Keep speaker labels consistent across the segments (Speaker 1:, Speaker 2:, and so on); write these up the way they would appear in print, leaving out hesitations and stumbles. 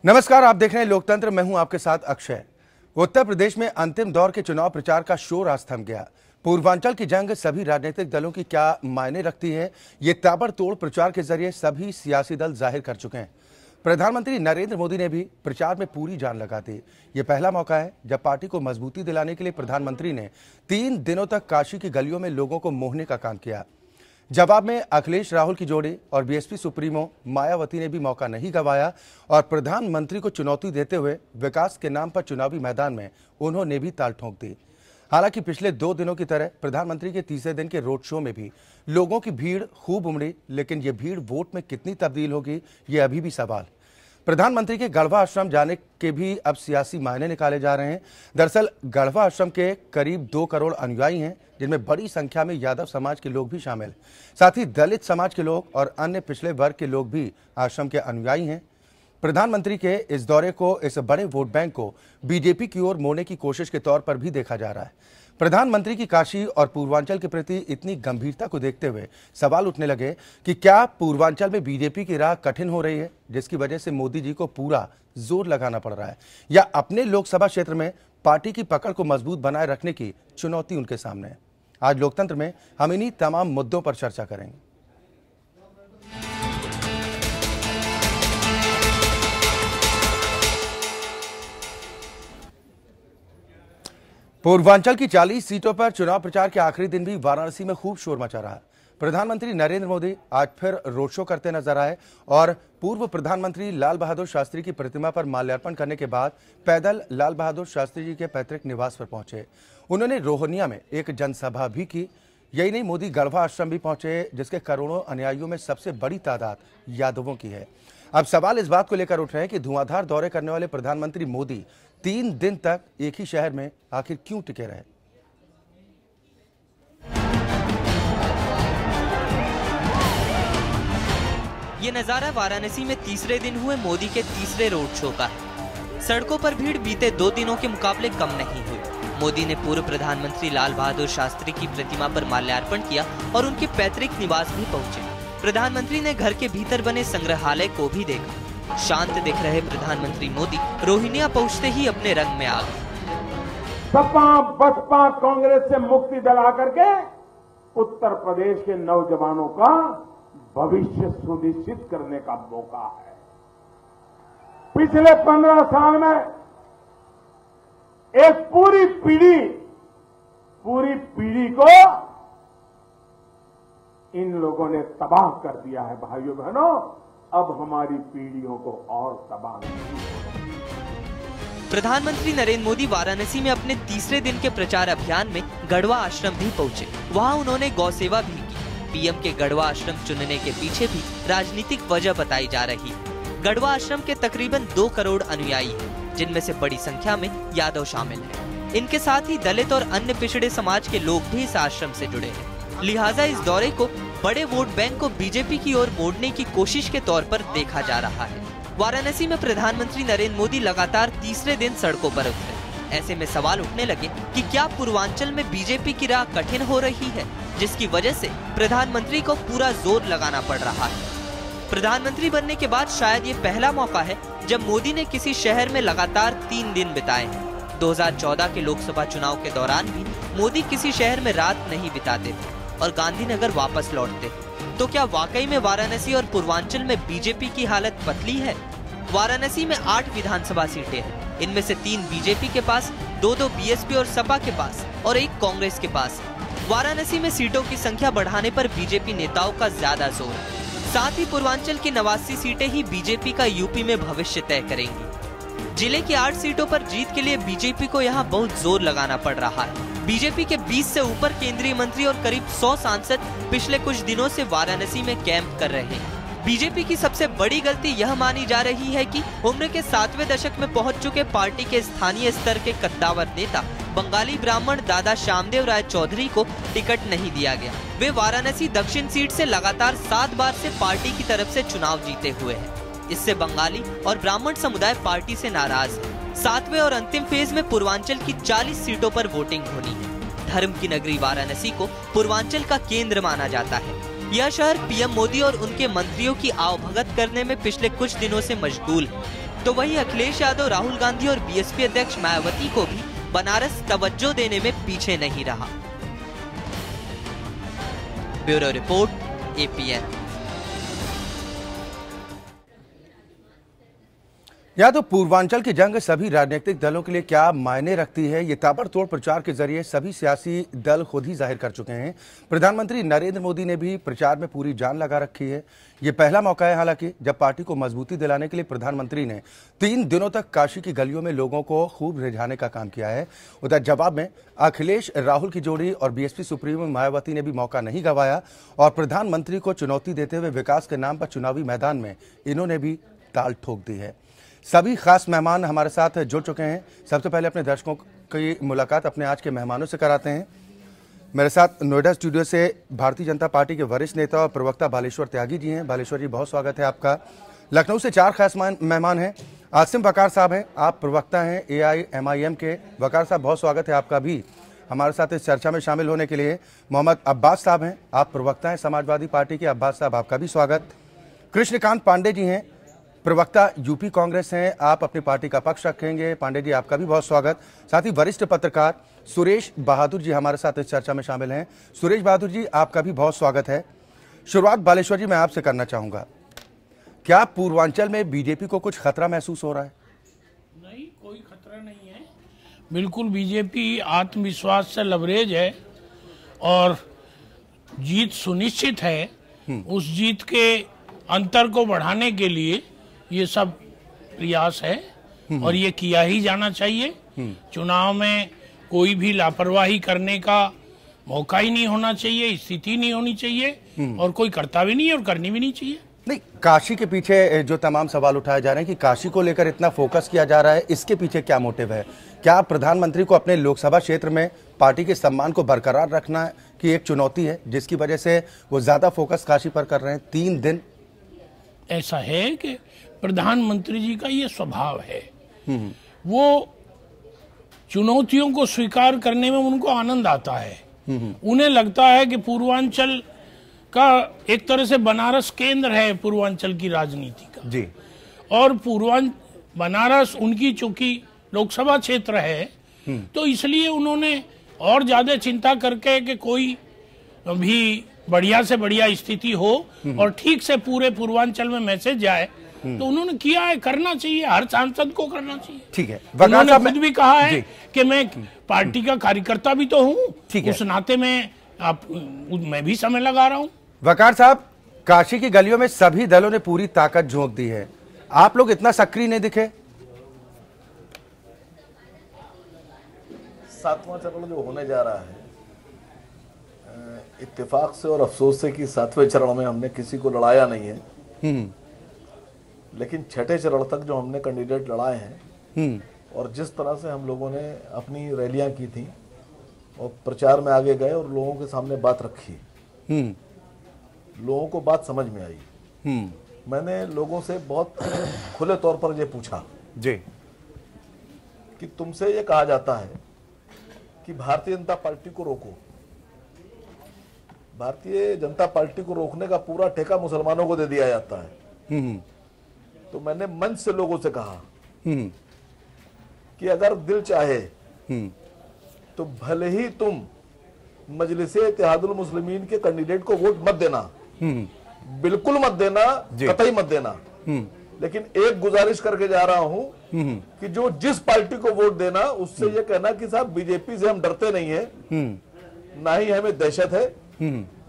Speaker 1: नमस्कार, आप देख रहे हैं लोकतंत्र। मैं हूं आपके साथ अक्षय। उत्तर प्रदेश में अंतिम दौर के चुनाव प्रचार का शोर आज थम गया। पूर्वांचल की जंग सभी राजनीतिक दलों की क्या मायने रखती है, ये ताबड़तोड़ प्रचार के जरिए सभी सियासी दल जाहिर कर चुके हैं। प्रधानमंत्री नरेंद्र मोदी ने भी प्रचार में पूरी जान लगा दी। ये पहला मौका है जब पार्टी को मजबूती दिलाने के लिए प्रधानमंत्री ने 3 दिनों तक काशी की गलियों में लोगों को मोहने का काम किया। जवाब में अखिलेश राहुल की जोड़ी और बीएसपी सुप्रीमो मायावती ने भी मौका नहीं गंवाया और प्रधानमंत्री को चुनौती देते हुए विकास के नाम पर चुनावी मैदान में उन्होंने भी ताल ठोक दी। हालांकि पिछले 2 दिनों की तरह प्रधानमंत्री के तीसरे दिन के रोड शो में भी लोगों की भीड़ खूब उमड़ी, लेकिन ये भीड़ वोट में कितनी तब्दील होगी, ये अभी भी सवाल। प्रधानमंत्री के गढ़वा आश्रम जाने के भी अब सियासी मायने निकाले जा रहे हैं। दरअसल गढ़वा आश्रम के करीब 2 करोड़ अनुयायी हैं, जिनमें बड़ी संख्या में यादव समाज के लोग भी शामिल, साथ ही दलित समाज के लोग और अन्य पिछड़े वर्ग के लोग भी आश्रम के अनुयायी हैं। प्रधानमंत्री के इस दौरे को, इस बड़े वोट बैंक को बीजेपी की ओर मोड़ने की कोशिश के तौर पर भी देखा जा रहा है। प्रधानमंत्री की काशी और पूर्वांचल के प्रति इतनी गंभीरता को देखते हुए सवाल उठने लगे कि क्या पूर्वांचल में बीजेपी की राह कठिन हो रही है, जिसकी वजह से मोदी जी को पूरा जोर लगाना पड़ रहा है, या अपने लोकसभा क्षेत्र में पार्टी की पकड़ को मजबूत बनाए रखने की चुनौती उनके सामने है। आज लोकतंत्र में हम इन्हीं तमाम मुद्दों पर चर्चा करेंगे। पूर्वांचल की 40 सीटों पर चुनाव प्रचार के आखिरी दिन भी वाराणसी में खूब शोर मचा रहा है। प्रधानमंत्री नरेंद्र मोदी आज फिर रोड शो करते नजर आए और पूर्व प्रधानमंत्री लाल बहादुर शास्त्री की प्रतिमा पर माल्यार्पण करने के बाद पैदल लाल बहादुर शास्त्री जी के पैतृक निवास पर पहुंचे। उन्होंने रोहनिया में एक जनसभा भी की। यही नहीं, मोदी गढ़वा आश्रम भी पहुंचे, जिसके करोड़ों अनुयायियों में सबसे बड़ी तादाद यादवों की है। अब सवाल इस बात को लेकर उठ रहे हैं कि धुआंधार दौरे करने वाले प्रधानमंत्री मोदी 3 दिन तक एक ही शहर में आखिर क्यों टिके रहे।
Speaker 2: ये नजारा वाराणसी में तीसरे दिन हुए मोदी के तीसरे रोड शो का है। सड़कों पर भीड़ बीते 2 दिनों के मुकाबले कम नहीं हुई। मोदी ने पूर्व प्रधानमंत्री लाल बहादुर शास्त्री की प्रतिमा पर माल्यार्पण किया और उनके पैतृक निवास भी पहुंचे। प्रधानमंत्री ने घर के भीतर बने संग्रहालय को भी देखा। शांत दिख रहे प्रधानमंत्री मोदी रोहिनिया पहुंचते ही अपने रंग में आ गए।
Speaker 3: सपा बसपा कांग्रेस से मुक्ति दिला करके उत्तर प्रदेश के नौजवानों का भविष्य सुनिश्चित करने का मौका है। पिछले 15 साल में एक पूरी पीढ़ी को इन लोगों ने तबाह कर दिया है। भाइयों बहनों, अब हमारी पीढ़ियों को और तबाह नहीं।
Speaker 2: प्रधानमंत्री नरेंद्र मोदी वाराणसी में अपने तीसरे दिन के प्रचार अभियान में गढ़वा आश्रम भी पहुंचे। वहां उन्होंने गौ सेवा भी की। पीएम के गढ़वा आश्रम चुनने के पीछे भी राजनीतिक वजह बताई जा रही है। गढ़वा आश्रम के तकरीबन 2 करोड़ अनुयायी हैं, जिनमें से बड़ी संख्या में यादव शामिल हैं। इनके साथ ही दलित और अन्य पिछड़े समाज के लोग भी इस आश्रम से जुड़े हैं। लिहाजा इस दौरे को बड़े वोट बैंक को बीजेपी की ओर मोड़ने की कोशिश के तौर पर देखा जा रहा है। वाराणसी में प्रधानमंत्री नरेंद्र मोदी लगातार तीसरे दिन सड़कों पर उतरे। ऐसे में सवाल उठने लगे कि क्या पूर्वांचल में बीजेपी की राह कठिन हो रही है, जिसकी वजह से प्रधानमंत्री को पूरा जोर लगाना पड़ रहा है। प्रधानमंत्री बनने के बाद शायद ये पहला मौका है जब मोदी ने किसी शहर में लगातार 3 दिन बिताए हैं। 2014 के लोकसभा चुनाव के दौरान भी मोदी किसी शहर में रात नहीं बिताते थे और गांधीनगर वापस लौटते। तो क्या वाकई में वाराणसी और पूर्वांचल में बीजेपी की हालत पतली है? वाराणसी में 8 विधानसभा सीटें हैं। इनमें से 3 बीजेपी के पास, 2 बीएसपी और सपा के पास और 1 कांग्रेस के पास। वाराणसी में सीटों की संख्या बढ़ाने पर बीजेपी नेताओं का ज्यादा जोर है। साथ ही पूर्वांचल की 89 सीटें ही बीजेपी का यूपी में भविष्य तय करेंगी। जिले की 8 सीटों पर जीत के लिए बीजेपी को यहाँ बहुत जोर लगाना पड़ रहा है। बीजेपी के 20 से ऊपर केंद्रीय मंत्री और करीब 100 सांसद पिछले कुछ दिनों से वाराणसी में कैंप कर रहे हैं। बीजेपी की सबसे बड़ी गलती यह मानी जा रही है कि उम्र के 7वें दशक में पहुंच चुके पार्टी के स्थानीय स्तर के कद्दावर नेता बंगाली ब्राह्मण दादा श्यामदेव राय चौधरी को टिकट नहीं दिया गया। वे वाराणसी दक्षिण सीट से लगातार 7 बार से पार्टी की तरफ से चुनाव जीते हुए हैं। इससे बंगाली और ब्राह्मण समुदाय पार्टी से नाराज है। 7वें और अंतिम फेज में पूर्वांचल की 40 सीटों पर वोटिंग होनी है। धर्म की नगरी वाराणसी को पूर्वांचल का केंद्र माना जाता है। यह शहर पीएम मोदी और उनके मंत्रियों की आवभगत करने में पिछले कुछ दिनों से मशगूल है। तो वहीं अखिलेश यादव, राहुल गांधी और बीएसपी अध्यक्ष मायावती को भी बनारस तवज्जो देने में पीछे नहीं रहा। Bureau report, APN।
Speaker 1: या तो पूर्वांचल की जंग सभी राजनीतिक दलों के लिए क्या मायने रखती है, ये ताबड़तोड़ प्रचार के जरिए सभी सियासी दल खुद ही जाहिर कर चुके हैं। प्रधानमंत्री नरेंद्र मोदी ने भी प्रचार में पूरी जान लगा रखी है। ये पहला मौका है हालांकि जब पार्टी को मजबूती दिलाने के लिए प्रधानमंत्री ने 3 दिनों तक काशी की गलियों में लोगों को खूब रिझाने का काम किया है। उधर जवाब में अखिलेश राहुल की जोड़ी और बीएसपी सुप्रीमो मायावती ने भी मौका नहीं गंवाया और प्रधानमंत्री को चुनौती देते हुए विकास के नाम पर चुनावी मैदान में इन्होंने भी ताल ठोक दी है। सभी खास मेहमान हमारे साथ जुड़ चुके हैं। सबसे पहले अपने दर्शकों की मुलाकात अपने आज के मेहमानों से कराते हैं। मेरे साथ नोएडा स्टूडियो से भारतीय जनता पार्टी के वरिष्ठ नेता और प्रवक्ता बालेश्वर त्यागी जी हैं। बालेश्वर जी, बहुत स्वागत है आपका। लखनऊ से 4 खास मेहमान हैं। आसिम वकार साहब हैं, आप प्रवक्ता हैं AIMIM के। वकार साहब, बहुत स्वागत है आपका भी हमारे साथ इस चर्चा में शामिल होने के लिए। मोहम्मद अब्बास साहब हैं, आप प्रवक्ता हैं समाजवादी पार्टी के। अब्बास साहब, आपका भी स्वागत। कृष्णकांत पांडे जी हैं, प्रवक्ता यूपी कांग्रेस हैं, आप अपनी पार्टी का पक्ष रखेंगे। पांडे जी, आपका भी बहुत स्वागत। साथ ही वरिष्ठ पत्रकार सुरेश बहादुर जी हमारे साथ इस चर्चा में शामिल हैं। सुरेश बहादुर जी, आपका भी बहुत स्वागत है। शुरुआत बालेश्वर जी मैं आपसे करना चाहूंगा, क्या पूर्वांचल में बीजेपी को कुछ खतरा महसूस हो रहा है?
Speaker 4: नहीं, कोई खतरा नहीं है। बिल्कुल बीजेपी आत्मविश्वास से लबरेज है और जीत सुनिश्चित है। उस जीत के अंतर को बढ़ाने के लिए ये सब प्रयास है और ये किया ही जाना चाहिए। चुनाव में कोई भी लापरवाही करने का मौका ही नहीं होना चाहिए, स्थिति नहीं होनी चाहिए और कोई करता भी नहीं और करनी भी नहीं चाहिए।
Speaker 1: नहीं, काशी के पीछे जो तमाम सवाल उठाए जा रहे हैं कि काशी को लेकर इतना फोकस किया जा रहा है, इसके पीछे क्या मोटिव है? क्या प्रधानमंत्री को अपने लोकसभा क्षेत्र में पार्टी के सम्मान को बरकरार रखना की एक चुनौती है जिसकी वजह से वो ज्यादा फोकस काशी पर कर रहे हैं 3 दिन?
Speaker 4: ऐसा है कि प्रधानमंत्री जी का ये स्वभाव है, वो चुनौतियों को स्वीकार करने में उनको आनंद आता है। उन्हें लगता है कि पूर्वांचल का एक तरह से बनारस केंद्र है पूर्वांचल की राजनीति का जी। और बनारस उनकी चूंकि लोकसभा क्षेत्र है तो इसलिए उन्होंने और ज्यादा चिंता करके कि कोई भी बढ़िया से बढ़िया स्थिति हो और ठीक से पूरे पूर्वांचल में मैसेज जाए, तो उन्होंने किया है। करना चाहिए, हर सांसद को करना चाहिए। ठीक है, उन्होंने खुद भी कहा है कि मैं पार्टी का कार्यकर्ता भी तो हूँ, उस नाते में मैं भी समय लगा रहा हूँ।
Speaker 1: वकार साहब, काशी की गलियों में सभी दलों ने पूरी ताकत झोंक दी है, आप लोग इतना सक्रिय नहीं दिखे।
Speaker 5: 7वां चरण जो होने जा रहा है, इत्तेफाक से और अफसोस से कि 7वें चरण में हमने किसी को लड़ाया नहीं है, लेकिन 6ठे चरण तक जो हमने कैंडिडेट लड़ाए हैं और जिस तरह से हम लोगों ने अपनी रैलियां की थी और प्रचार में आगे गए और लोगों के सामने बात रखी, लोगों को बात समझ में आई। मैंने लोगों से बहुत खुले तौर पर ये पूछा जी कि तुमसे ये कहा जाता है कि भारतीय जनता पार्टी को रोको, भारतीय जनता पार्टी को रोकने का पूरा ठेका मुसलमानों को दे दिया जाता है। तो मैंने मंच से लोगों से कहा कि अगर दिल चाहे तो भले ही तुम मजलिसे इत्तेहादुल मुस्लिमीन के कैंडिडेट को वोट मत देना, बिल्कुल मत देना, कतई मत देना, लेकिन एक गुजारिश करके जा रहा हूं कि जो जिस पार्टी को वोट देना उससे ये कहना कि साहब बीजेपी से हम डरते नहीं है, ना ही हमें दहशत है,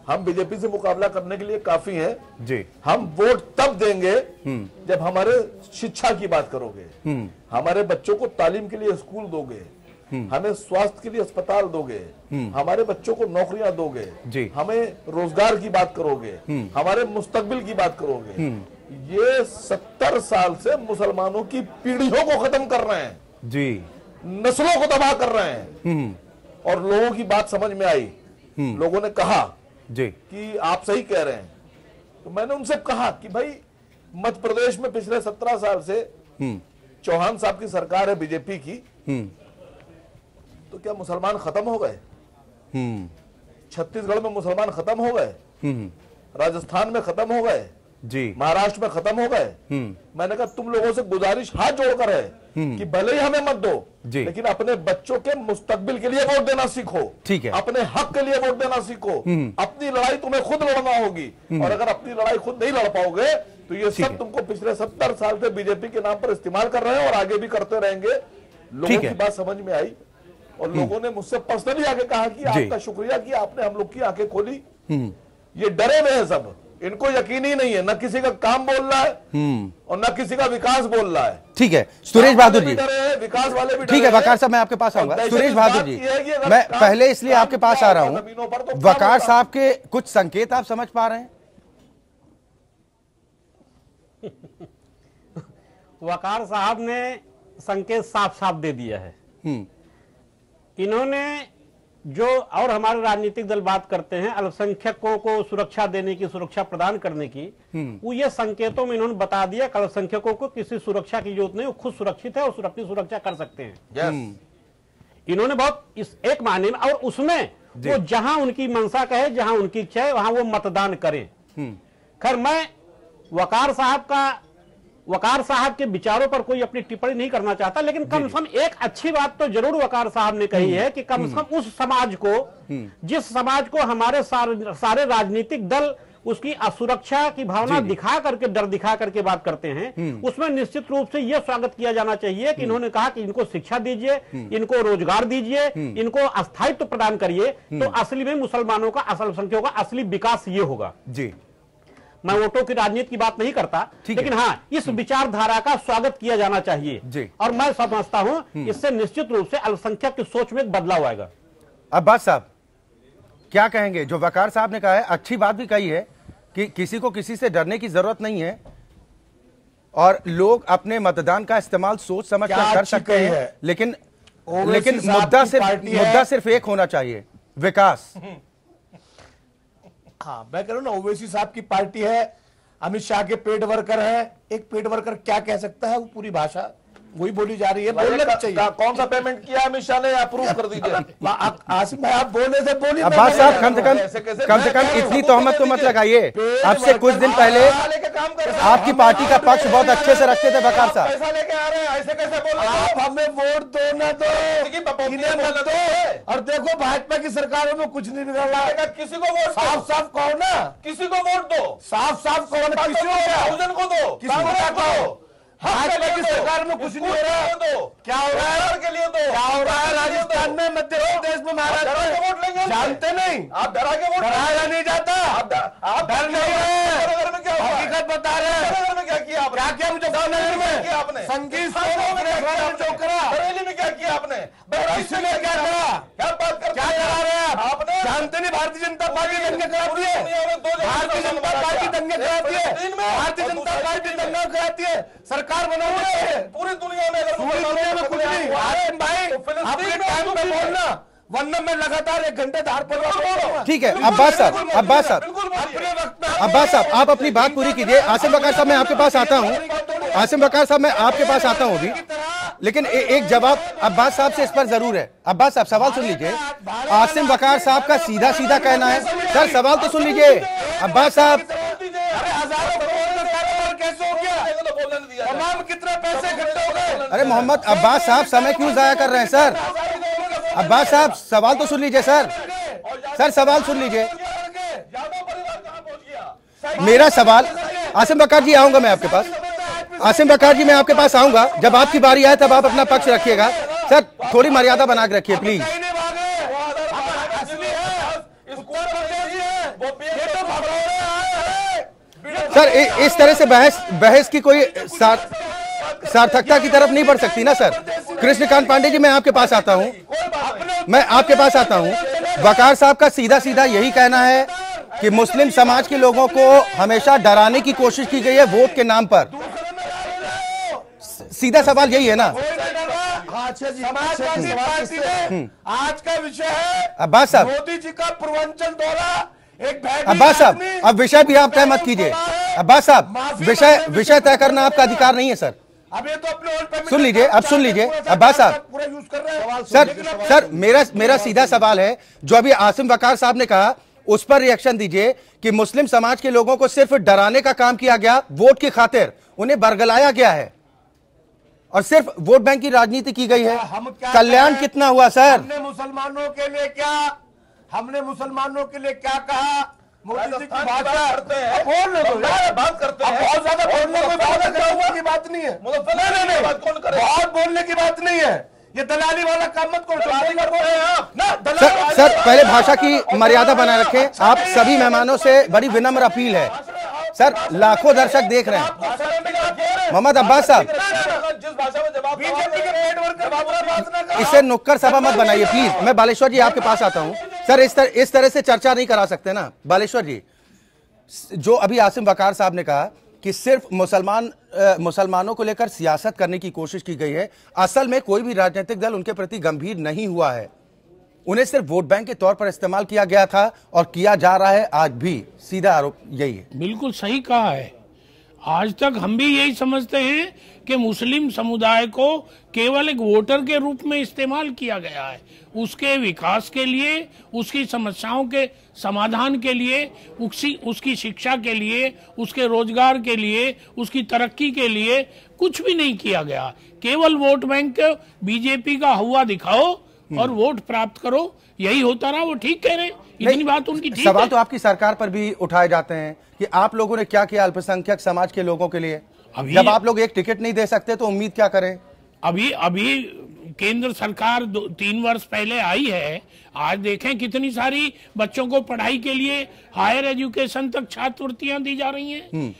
Speaker 5: हम बीजेपी से मुकाबला करने के लिए काफी हैं जी। हम वोट तब देंगे जब हमारे शिक्षा की बात करोगे, हमारे बच्चों को तालीम के लिए स्कूल दोगे, हमें स्वास्थ्य के लिए अस्पताल दोगे, हमारे बच्चों को नौकरियां दोगे जी। हमें रोजगार की बात करोगे, हमारे मुस्तकबिल की बात करोगे। ये 70 साल से मुसलमानों की पीढ़ियों को खत्म कर रहे हैं जी, नस्लों को तबाह कर रहे हैं और लोगों की बात समझ में आई। लोगों ने कहा जी कि आप सही कह रहे हैं। तो मैंने उनसे कहा कि भाई मध्य प्रदेश में पिछले 17 साल से चौहान साहब की सरकार है बीजेपी की, तो क्या मुसलमान खत्म हो गए? छत्तीसगढ़ में मुसलमान खत्म हो गए, राजस्थान में खत्म हो गए,
Speaker 1: जी,
Speaker 5: महाराष्ट्र में खत्म हो गए। मैंने कहा तुम लोगों से गुजारिश हाथ जोड़कर है कि भले ही हमें मत दो, लेकिन अपने बच्चों के मुस्तकबिल के लिए वोट देना सीखो।
Speaker 1: ठीक है,
Speaker 5: अपने हक के लिए वोट देना सीखो। अपनी लड़ाई तुम्हें खुद लड़ना होगी, और अगर अपनी लड़ाई खुद नहीं लड़ पाओगे तो ये सब तुमको पिछले 70 साल से बीजेपी के नाम पर इस्तेमाल कर रहे हैं और आगे भी करते रहेंगे। लोगों की बात समझ में आई और लोगों ने मुझसे पर्सनली आके कहा कि आपका शुक्रिया कि आपने हम लोग की आंखें खोली। ये डरे हुए हैं सब, इनको यकीन ही नहीं है, न किसी का काम बोल रहा है और न किसी का विकास बोल रहा है।
Speaker 1: ठीक है सुरेश बहादुर जी,
Speaker 5: विकास वाले भी
Speaker 1: ठीक है। वकार साहब मैं आपके पास आऊंगा। सुरेश बहादुर जी, मैं पहले इसलिए आपके पास आ रहा हूं, वकार साहब के कुछ संकेत आप समझ पा रहे हैं?
Speaker 6: वकार साहब ने संकेत साफ साफ दे दिया है। इन्होंने जो और हमारे राजनीतिक दल बात करते हैं अल्पसंख्यकों को सुरक्षा देने की, सुरक्षा प्रदान करने की, वो ये संकेतों में इन्होंने बता दिया कि अल्पसंख्यकों को किसी सुरक्षा की जरूरत नहीं, वो खुद सुरक्षित है और अपनी सुरक्षा कर सकते हैं। इन्होंने बहुत इस एक मायने में, और उसमें वो जहां उनकी मंशा कहे, जहां उनकी इच्छा है वहां वो मतदान करें। खैर मैं वकार साहब के विचारों पर कोई अपनी टिप्पणी नहीं करना चाहता, लेकिन कम से कम एक अच्छी बात तो जरूर वकार साहब ने कही है कि कम से कम उस समाज को, जिस समाज को हमारे सारे राजनीतिक दल उसकी असुरक्षा की भावना दिखा करके, डर दिखा करके बात करते हैं, उसमें निश्चित रूप से यह स्वागत किया जाना चाहिए कि इन्होंने कहा कि इनको शिक्षा दीजिए, इनको रोजगार दीजिए, इनको अस्थायित्व प्रदान करिए, तो असली में मुसलमानों का, अल्पसंख्यकों का असली विकास ये होगा। जी, मैं वोटों की राजनीति की बात नहीं करता, लेकिन हाँ इस विचारधारा का स्वागत किया जाना चाहिए और मैं समझता हूं इससे निश्चित रूप से अल्पसंख्यक की सोच में एक बदलाव आएगा।
Speaker 1: अब्बास साहब क्या कहेंगे? जो वकार साहब ने कहा है, अच्छी बात भी कही है कि किसी को किसी से डरने की जरूरत नहीं है और लोग अपने मतदान का इस्तेमाल सोच समझ कर सकते हैं, लेकिन मुद्दा सिर्फ एक होना चाहिए, विकास।
Speaker 7: हाँ मैं कह रहा हूं ना, ओवैसी साहब की पार्टी है, अमित शाह के पेड वर्कर है। एक पेड वर्कर क्या कह सकता है, वो पूरी भाषा वही बोली जा रही है, बोलना भी चाहिए।
Speaker 5: कौन सा पेमेंट किया अमित शाह ने, अप्रूव कर दीजिए।
Speaker 7: आसिफ भाई आप बोलने से बोलिए।
Speaker 1: अब्बास साहब कम से कम इतनी तोहमत तो मत लगाइए। अब से कुछ दिन पहले आपकी पार्टी का पक्ष बहुत अच्छे से रखते थे वकार साहब।
Speaker 5: पैसा लेके आ रहे हैं, ऐसे कैसे बोल रहे हैं?
Speaker 7: आप हमें वोट दो ना दो, इन्हें मत दो। और देखो भाजपा की सरकारों में कुछ नहीं निकल रहा है।
Speaker 5: किसी को वोट
Speaker 7: साफ साफ कहो ना,
Speaker 5: किसी को वोट दो,
Speaker 7: साफ साफ कहो ना, किसी
Speaker 5: को दो,
Speaker 7: किसी को दो। भाजपा की सरकार में कुछ नहीं हो रहा है। क्या हो रहा है के लिए दो, क्या हो रहा है राजस्थान में, मध्य प्रदेश में, महाराष्ट्र में वोट लेंगे? जानते नहीं आप, डरा के वोट डराया नहीं जाता। आप डर नहीं रहे, हकीकत बता रहे हैं। क्या किया आपने? क्या किया मुजफ्फरनगर में? आपने संगीत जो करा, बरेली में क्या किया आपने? इसमें क्या करा? क्या बात कर, क्या करा रहे हैं आपने? जानते नहीं भारतीय जनता पार्टी दंगे कराती है, भारतीय जनता पार्टी दंगे कराती है, भारतीय जनता पार्टी दंगा कराती है, सरकार बनाओगे पूरी दुनिया में। पूरी दुनिया में कुछ नहीं भाई, अपने टाइम पे बोलना, वरना मैं लगातार 1 घंटे धार पर।
Speaker 1: ठीक है अब्बास साहब आप अपनी बात पूरी कीजिए। आसिम वकार साहब मैं आपके पास आता हूँ, आसिम वकार साहब मैं आपके पास आता हूँ अभी, लेकिन एक जवाब अब्बास साहब से इस पर जरूर है। अब्बास साहब सवाल सुन लीजिए, आसिम वकार साहब का सीधा सीधा कहना है, सर सवाल तो सुन लीजिए अब्बास साहब।
Speaker 7: कैसे हो गया, तमाम कितने पैसे इकट्ठे हो गए?
Speaker 1: अरे मोहम्मद अब्बास साहब समय क्यों जाया कर रहे हैं सर? अब्बास साहब सवाल तो सुन लीजिए सर, सवाल सुन लीजिए। मेरा सवाल, आसिम वकार जी आऊंगा मैं आपके पास, आसिम वकार जी मैं आपके पास आऊंगा, जब आपकी बारी आए तब आप अपना पक्ष रखिएगा। सर थोड़ी मर्यादा बना के रखिए प्लीज। सर इस तरह से बहस की कोई सार्थकता की तरफ नहीं बढ़ सकती ना सर। कृष्णकांत पांडे जी मैं आपके पास आता हूं, वकार साहब का सीधा सीधा यही कहना है कि मुस्लिम समाज के लोगों को हमेशा डराने की कोशिश की गई है वोट के नाम पर। सीधा सवाल यही है ना।
Speaker 7: आज का विषय है
Speaker 1: अब्बास साहब,
Speaker 7: मोदी जी का पूर्वांचल दौरा।
Speaker 1: अब्बास साहब अब विषय भी आप तय मत कीजिए। अब्बास साहब विषय तय करना आपका अधिकार नहीं है सर।
Speaker 7: अब ये तो अपने
Speaker 1: सुन लीजिए, अब सुन लीजिए अब्बास साहब। सर मेरा सीधा सवाल है, जो अभी आसिम वकार साहब ने कहा उस पर रिएक्शन दीजिए कि मुस्लिम समाज के लोगों को सिर्फ डराने का काम किया गया, वोट की खातिर उन्हें बरगलाया गया है और सिर्फ वोट बैंक की राजनीति की गई है। कल्याण कितना हुआ सर?
Speaker 7: हमने मुसलमानों के लिए क्या कहा? मोदी जी की बात करते हैं, बात करते हैं, बहुत ज्यादा बोलने की बात नहीं है, बहुत बोलने की बात नहीं है। ये दलाली वाला काम मत करो।
Speaker 1: सर पहले भाषा की मर्यादा बनाए रखें। आप सभी मेहमानों से बड़ी विनम्र अपील है। सर लाखों दर्शक देख रहे हैं। मोहम्मद अब्बास साहब,
Speaker 7: जिस भाषा में जवाब
Speaker 1: इसे नुक्कड़ सभा मत बनाइए प्लीज। मैं बालेश्वर जी आपके पास आता हूं। सर इस तरह से चर्चा नहीं करा सकते ना बालेश्वर जी। जो अभी आसिम वकार साहब ने कहा कि सिर्फ मुसलमानों को लेकर सियासत करने की कोशिश की गई है, असल में कोई भी राजनीतिक दल उनके प्रति गंभीर नहीं हुआ है। उन्हें सिर्फ वोट बैंक के तौर पर इस्तेमाल किया गया था और किया जा रहा है आज भी। सीधा आरोप यही है।
Speaker 4: बिल्कुल सही कहा है। आज तक हम भी यही समझते हैं कि मुस्लिम समुदाय को केवल एक वोटर के रूप में इस्तेमाल किया गया है। उसके विकास के लिए, उसकी समस्याओं के समाधान के लिए, उसकी शिक्षा के लिए, उसके रोजगार के लिए, उसकी तरक्की के लिए कुछ भी नहीं किया गया। केवल वोट बैंक बीजेपी का हुआ दिखाओ और वोट प्राप्त करो, यही होता रहा। वो ठीक कह रहे हैं, इतनी बात उनकी ठीक है।
Speaker 1: सवाल तो आपकी सरकार पर भी उठाए जाते हैं कि आप लोगों ने क्या किया अल्पसंख्यक समाज के लोगों के लिए। जब आप लोग एक टिकट नहीं दे सकते तो उम्मीद क्या करें?
Speaker 4: अभी केंद्र सरकार 3 वर्ष पहले आई है। आज देखें कितनी सारी बच्चों को पढ़ाई के लिए हायर एजुकेशन तक छात्रवृत्तियां दी जा रही हैं।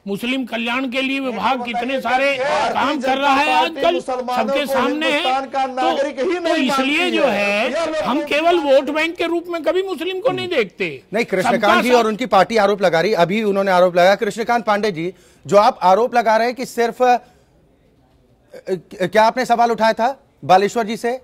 Speaker 4: मुस्लिम कल्याण के लिए विभाग कितने सारे काम कर रहा है आजकल सबके सामने है। तो इसलिए जो है हम केवल वोट बैंक के रूप में कभी मुस्लिम को नहीं देखते।
Speaker 1: नहीं, कृष्णकांत जी और उनकी पार्टी आरोप लगा रही, अभी उन्होंने आरोप लगाया। कृष्णकांत पांडे जी, जो आप आरोप लगा रहे हैं कि सिर्फ क्या आपने सवाल उठाया था बालेश्वर जी से?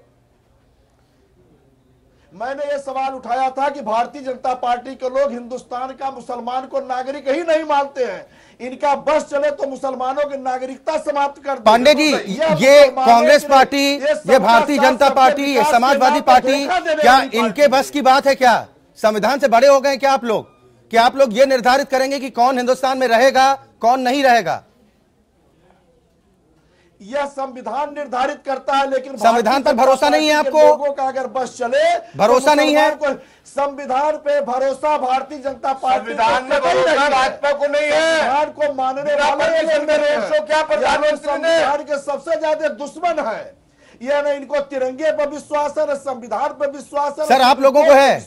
Speaker 5: मैंने ये सवाल उठाया था कि भारतीय जनता पार्टी के लोग हिंदुस्तान का मुसलमान को नागरिक ही नहीं मानते हैं। इनका बस चले तो मुसलमानों की नागरिकता समाप्त कर दे।
Speaker 1: पांडे जी, ये कांग्रेस पार्टी, ये भारतीय जनता पार्टी, ये समाजवादी पार्टी, क्या इनके बस की बात है? क्या संविधान से बड़े हो गए क्या आप लोग? क्या आप लोग ये निर्धारित करेंगे कि कौन हिंदुस्तान में रहेगा, कौन नहीं रहेगा?
Speaker 5: यह संविधान निर्धारित करता है, लेकिन
Speaker 1: संविधान पर भरोसा नहीं है आपको?
Speaker 5: लोगों का अगर बस चले,
Speaker 1: भरोसा नहीं है?
Speaker 5: संविधान पे भरोसा भारतीय जनता पार्टी,
Speaker 7: संविधान में भरोसा भाजपा को नहीं है।
Speaker 5: संविधान को मानने वाले
Speaker 7: क्या प्रधानमंत्री
Speaker 5: संविधान के सबसे ज्यादा दुश्मन है। यह न इनको तिरंगे पर विश्वास है, न संविधान पर विश्वास है।
Speaker 1: सर आप लोगों को है?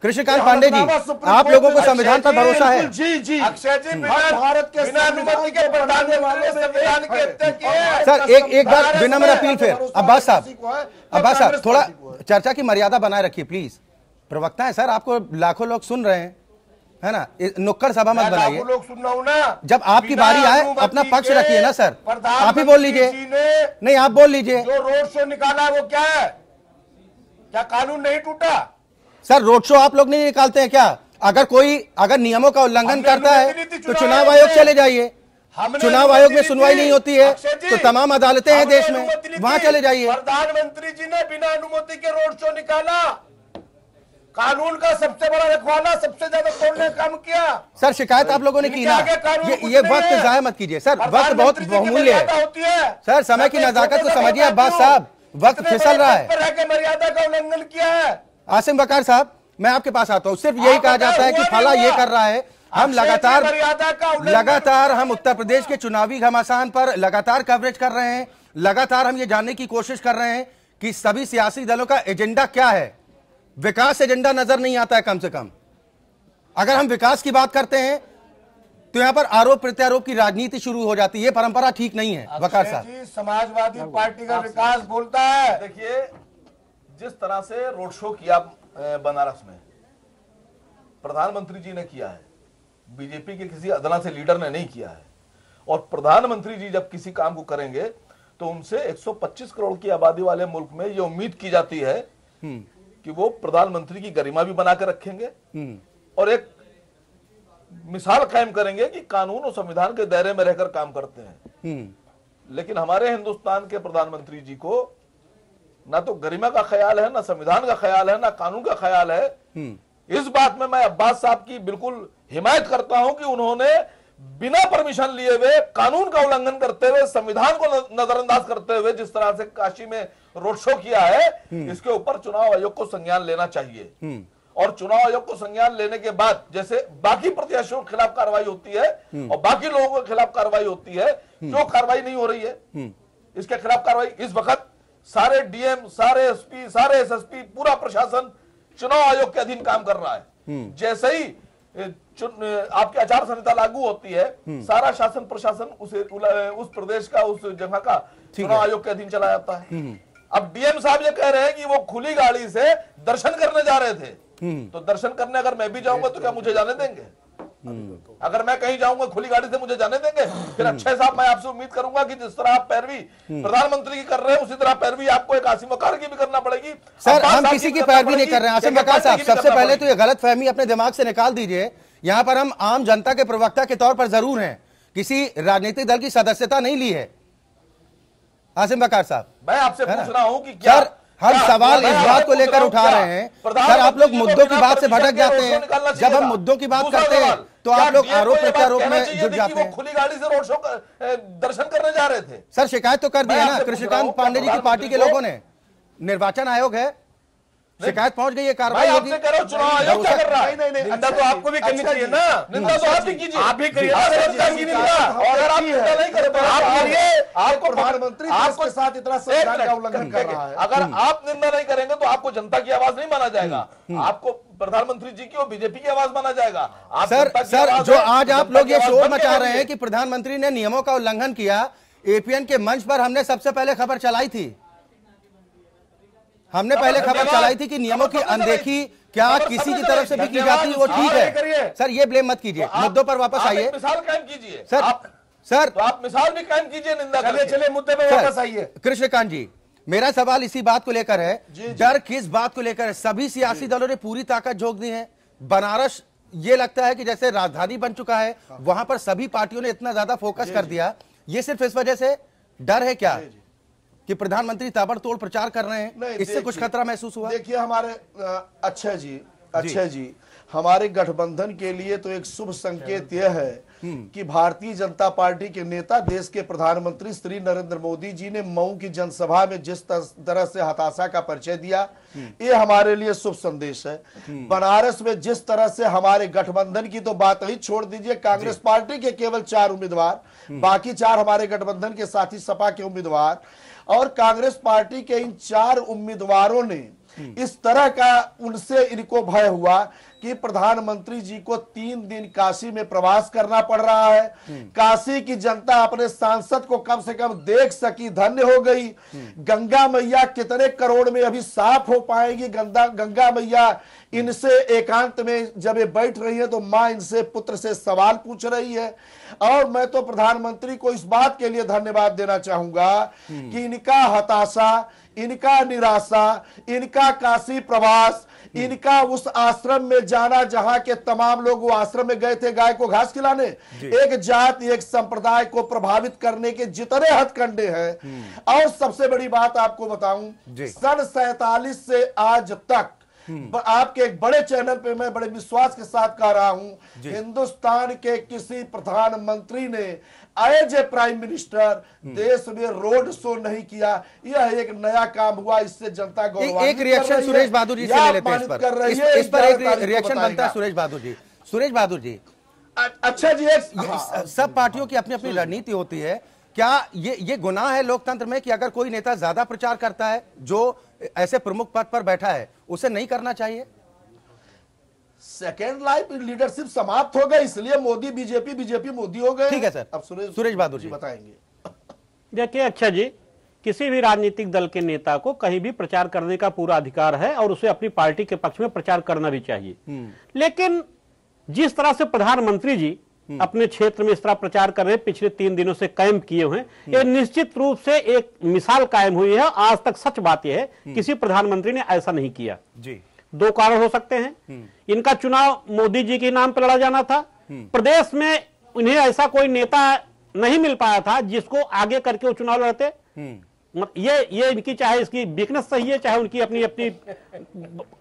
Speaker 1: कृष्णकांत पांडे जी, आप लोगों को संविधान पर भरोसा है?
Speaker 5: जी
Speaker 7: अक्षय जी,
Speaker 5: भारत के
Speaker 7: अनुमति के प्रधानमंत्री संविधान के हत्या की है।
Speaker 1: सर एक बार विनम्र अपील फिर। अब्बास साहब थोड़ा चर्चा की मर्यादा बनाए रखिए प्लीज। प्रवक्ता है सर, आपको लाखों लोग सुन रहे हैं, है ना? नुक्कड़ सभा मत बनाइए।
Speaker 7: लोग सुन रहा हूं ना।
Speaker 1: जब आपकी बारी आए अपना पक्ष रखिए ना सर। आप ही बोल लीजिए। नहीं, आप बोल लीजिए।
Speaker 7: जो रोड शो निकाला वो क्या है? क्या कानून नहीं टूटा?
Speaker 1: सर रोड शो आप लोग नहीं निकालते हैं क्या? अगर नियमों का उल्लंघन करता है तो चुनाव आयोग चले जाइए। चुनाव आयोग में सुनवाई नहीं होती है तो तमाम अदालतें हैं देश में, वहां चले जाइए।
Speaker 7: प्रधानमंत्री जी ने बिना अनुमति के रोड शो निकाला। कानून का सबसे बड़ा रखवाला, सबसे ज्यादा तोड़ने का काम किया।
Speaker 1: सर शिकायत आप लोगों ने की ना। ये वक्त जाया मत कीजिए सर, वक्त बहुत बहुमूल्य है। सर समय की नजाकत को समझिए अब्बास साहब, वक्त फिसल रहा है।
Speaker 7: मर्यादा का उल्लंघन किया है।
Speaker 1: आसिम वकार साहब, मैं आपके पास आता हूँ। सिर्फ यही कहा जाता है कि फला ये कर रहा है। हम लगातार हम उत्तर प्रदेश के चुनावी घमासान पर लगातार कवरेज कर रहे हैं। लगातार हम ये जानने की कोशिश कर रहे हैं कि सभी सियासी दलों का एजेंडा क्या है। विकास एजेंडा नजर नहीं आता है कम से कम। अगर हम विकास की बात करते हैं तो यहां पर आरोप प्रत्यारोप की राजनीति शुरू हो जाती है। ये परंपरा ठीक नहीं है वकार साहब।
Speaker 7: समाजवादी पार्टी का विकास बोलता है।
Speaker 5: देखिए, जिस तरह से रोड शो किया बनारस में प्रधानमंत्री जी ने किया है, बीजेपी के किसी अदना से लीडर ने नहीं किया है। और प्रधानमंत्री जी जब किसी काम को करेंगे तो उनसे 125 करोड़ की आबादी वाले मुल्क में ये उम्मीद की जाती है कि वो प्रधानमंत्री की गरिमा भी बना कर रखेंगे और एक मिसाल कायम करेंगे कि कानून और संविधान के दायरे में रहकर काम करते हैं। लेकिन हमारे हिंदुस्तान के प्रधानमंत्री जी को ना तो गरिमा का ख्याल है, ना संविधान का ख्याल है, ना कानून का ख्याल है। इस बात में मैं अब्बास साहब की बिल्कुल हिमायत करता हूं कि उन्होंने बिना परमिशन लिए हुए, कानून का उल्लंघन करते हुए, संविधान को नजरअंदाज करते हुए जिस तरह से काशी में रोड शो किया है, इसके ऊपर चुनाव आयोग को संज्ञान लेना चाहिए। और चुनाव आयोग को संज्ञान लेने के बाद जैसे बाकी प्रत्याशियों के खिलाफ कार्रवाई होती है और बाकी लोगों के खिलाफ कार्रवाई होती है, क्यों कार्रवाई नहीं हो रही है? इसके खिलाफ कार्रवाई इस वक्त सारे डीएम, सारे एसपी, सारे एसएसपी, पूरा प्रशासन चुनाव आयोग के अधीन काम कर रहा है। जैसे ही आपकी आचार संहिता लागू होती है, सारा शासन प्रशासन उस प्रदेश का, उस जगह का चुनाव आयोग के अधीन चला जाता है। अब डीएम साहब ये कह रहे हैं कि वो खुली गाड़ी से दर्शन करने जा रहे थे, तो दर्शन करने अगर मैं भी जाऊंगा तो क्या मुझे जाने देंगे? अगर मैं कहीं जाऊंगा खुली गाड़ी से मुझे जाने देंगे? फिर अक्षय साहब, मैं आपसे उम्मीद करूंगा कि जिस तरह आप पैरवी प्रधानमंत्री की कर रहे हैं, उसी तरह पैरवी आपको एक आसिम वकार की भी करना पड़ेगी।
Speaker 1: सर, हम किसी की पैरवी नहीं कर रहे हैं। आसिम वकार साहब, सबसे पहले तो ये गलतफहमी अपने दिमाग से निकाल दीजिए। यहाँ पर हम आम जनता के प्रवक्ता के तौर पर जरूर हैं, किसी राजनीतिक दल की सदस्यता नहीं ली है। आसिम वकार साहब,
Speaker 5: मैं आपसे पूछ रहा हूं कि क्या
Speaker 1: हम सवाल इस बात को लेकर उठा रहे हैं, सर आप लोग मुद्दों की बात से भटक जाते हैं। जब हम मुद्दों की बात करते हैं तो आप लोग आरोप प्रत्यारोप में जुट जाते हैं।
Speaker 5: खुली गाड़ी से रोड शो दर्शन करने जा रहे थे।
Speaker 1: सर शिकायत तो कर दी है ना कृष्णकांत पांडे जी की पार्टी के लोगों ने। निर्वाचन आयोग है, शिकायत पहुंच गई है, कार्रवाई होगी।
Speaker 5: चुनाव आयोग क्या कर रहा है?
Speaker 7: निंदा तो आपको भी करनी चाहिए ना।
Speaker 5: निंदा तो आप भी कीजिए, आप भी करिए।
Speaker 7: और अगर आप निंदा नहीं करें तो आप करिए। आपको प्रधानमंत्री आपके साथ इतना संविधान का उल्लंघन कर रहा है।
Speaker 5: अगर आप निंदा नहीं करेंगे तो आपको जनता की आवाज नहीं माना जाएगा, आपको प्रधानमंत्री जी की और बीजेपी की आवाज माना जाएगा।
Speaker 1: सर जो आज आप लोग ये शोर मचा रहे हैं कि प्रधानमंत्री ने नियमों का उल्लंघन किया, एपीएन के मंच पर हमने सबसे पहले खबर चलाई थी। हमने पहले खबर चलाई थी कि नियमों की अनदेखी क्या किसी की तरफ से भी की जाती है, वो ठीक है। सर ये ब्लेम मत कीजिए, मुद्दों पर वापस आइए।
Speaker 5: मिसाल कायम कीजिए
Speaker 1: सर,
Speaker 5: तो आप मिसाल भी कायम कीजिए। निंदा
Speaker 7: चलिए मुद्दे पे वापस आइए।
Speaker 1: कृष्णकांत जी, मेरा सवाल इसी बात को लेकर है, डर किस बात को लेकर है? सभी सियासी दलों ने पूरी ताकत झोंक दी है। बनारस ये लगता है कि जैसे राजधानी बन चुका है, वहां पर सभी पार्टियों ने इतना ज्यादा फोकस कर दिया। ये सिर्फ इस वजह से डर है क्या कि प्रधानमंत्री ताबड़तोड़ प्रचार कर रहे हैं, इससे कुछ खतरा महसूस हुआ?
Speaker 7: देखिए हमारे अक्षय जी, हमारे गठबंधन के लिए तो एक शुभ संकेत यह है कि भारतीय जनता पार्टी के नेता, देश के प्रधानमंत्री श्री नरेंद्र मोदी जी ने मऊ की जनसभा में जिस तरह से हताशा का परिचय दिया, ये हमारे लिए शुभ संदेश है। बनारस में जिस तरह से हमारे गठबंधन की तो बात ही छोड़ दीजिए, कांग्रेस पार्टी के केवल 4 उम्मीदवार, बाकी 4 हमारे गठबंधन के साथी सपा के उम्मीदवार, और कांग्रेस पार्टी के इन 4 उम्मीदवारों ने इस तरह का उनसे इनको भय हुआ कि प्रधानमंत्री जी को 3 दिन काशी में प्रवास करना पड़ रहा है। काशी की जनता अपने सांसद को कम से कम देख सकी, धन्य हो गई। गंगा मैया कितने करोड़ में अभी साफ हो पाएगी? गंगा मैया इनसे एकांत में जब ये बैठ रही है तो मां इनसे पुत्र से सवाल पूछ रही है। और मैं तो प्रधानमंत्री को इस बात के लिए धन्यवाद देना चाहूंगा कि इनका हताशा, इनका निराशा, इनका काशी प्रवास, इनका उस आश्रम में जाना जहां के तमाम लोग वो आश्रम में गए थे गाय को घास खिलाने, एक जाति एक संप्रदाय को प्रभावित करने के जितने हथकंडे हैं। और सबसे बड़ी बात आपको बताऊं, सन 47 से आज तक आपके एक बड़े चैनल पे मैं बड़े विश्वास के साथ कह रहा हूं, हिंदुस्तान के किसी प्रधानमंत्री ने एज ए प्राइम मिनिस्टर देश में रोड शो नहीं किया। यह एक नया काम हुआ, इससे जनता गौरवान्वित।
Speaker 1: एक रिएक्शन सुरेश बहादुर जी से ले लेते हैं इस पर एक रिएक्शन बनता है। सुरेश बहादुर जी,
Speaker 7: अच्छा जी,
Speaker 1: सब पार्टियों की अपनी अपनी रणनीति होती है। क्या ये गुनाह है लोकतंत्र में कि अगर कोई नेता ज्यादा प्रचार करता है, जो ऐसे प्रमुख पद पर बैठा है, उसे नहीं करना चाहिए?
Speaker 7: सेकेंड लाइफ लीडरशिप समाप्त हो गई, इसलिए मोदी बीजेपी, बीजेपी मोदी हो गए।
Speaker 1: ठीक है सर, अब सुरेश बहादुर जी
Speaker 7: बताएंगे।
Speaker 6: देखिए अच्छा जी, किसी भी राजनीतिक दल के नेता को कहीं भी प्रचार करने का पूरा अधिकार है और उसे अपनी पार्टी के पक्ष में प्रचार करना भी चाहिए। लेकिन जिस तरह से प्रधानमंत्री जी अपने क्षेत्र में इस तरह प्रचार कर रहे हैं, पिछले 3 दिनों से कैंप किए हुए हैं, ये निश्चित रूप से एक मिसाल कायम हुई है। आज तक सच बात यह है किसी प्रधानमंत्री ने ऐसा नहीं किया जी। 2 कारण हो सकते हैं। इनका चुनाव मोदी जी के नाम पर लड़ा जाना था, प्रदेश में उन्हें ऐसा कोई नेता नहीं मिल पाया था जिसको आगे करके वो चुनाव लड़ते। ये इनकी चाहे इसकी वीकनेस सही है, चाहे उनकी अपनी अपनी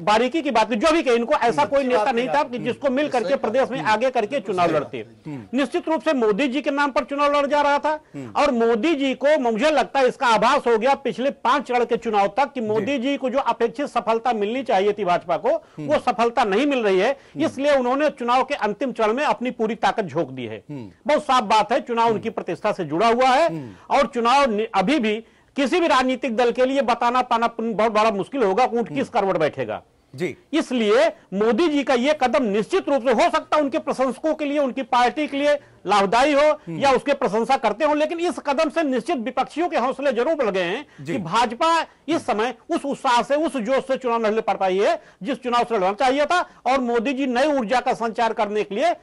Speaker 6: बारीकी की बात, जो भी कहे, इनको ऐसा कोई नेता नहीं था कि जिसको मिल करके प्रदेश में आगे करके चुनाव लड़ते। निश्चित रूप से मोदी जी के नाम पर चुनाव लड़ जा रहा था, और मोदी जी को मुझे लगता है इसका आभास हो गया पिछले 5 चरण के चुनाव तक कि मोदी जी को जो अपेक्षित सफलता मिलनी चाहिए थी भाजपा को, वो सफलता नहीं मिल रही है। इसलिए उन्होंने चुनाव के अंतिम चरण में अपनी पूरी ताकत झोंक दी है। बहुत साफ बात है, चुनाव उनकी प्रतिष्ठा से जुड़ा हुआ है, और चुनाव अभी भी किसी भी राजनीतिक दल के लिए बताना पाना बहुत बड़ा मुश्किल होगा ऊंट किस करवट बैठेगा
Speaker 1: जी।
Speaker 6: इसलिए मोदी जी का यह कदम निश्चित रूप से हो सकता है उनके प्रशंसकों के लिए, उनकी पार्टी के लिए लाभदायी हो या उसके प्रशंसा करते हो, लेकिन इस कदम से निश्चित विपक्षियों के हौसले जरूर बढ़ गए हैं कि भाजपा इस समय उस उत्साह से, उस जोश से चुनाव नहीं लड़ पा पाई है जिस चुनाव से लड़ना चाहिए था। और मोदी जी नई ऊर्जा का संचार करने के लिए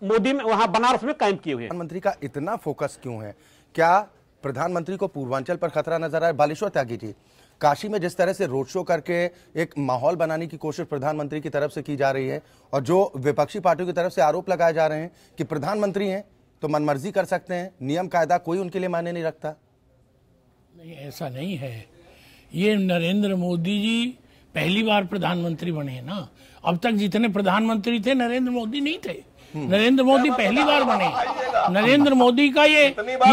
Speaker 6: मोदी में वहां बनारस में कैंप किए हुए हैं।
Speaker 1: प्रधानमंत्री का इतना फोकस क्यों है? क्या प्रधानमंत्री को पूर्वांचल पर खतरा नजर आया? बालेश्वर त्यागी जी, काशी में जिस तरह से रोड शो करके एक माहौल बनाने की कोशिश प्रधानमंत्री की तरफ से की जा रही है, और जो विपक्षी पार्टियों की तरफ से आरोप लगाए जा रहे हैं कि प्रधानमंत्री हैं तो मनमर्जी कर सकते हैं, नियम कायदा कोई उनके लिए मायने नहीं रखता।
Speaker 4: नहीं, ऐसा नहीं है। ये नरेंद्र मोदी जी पहली बार प्रधानमंत्री बने हैं ना। अब तक जितने प्रधानमंत्री थे नरेंद्र मोदी नहीं थे। नरेंद्र मोदी पहली बार बने। नरेंद्र मोदी का ये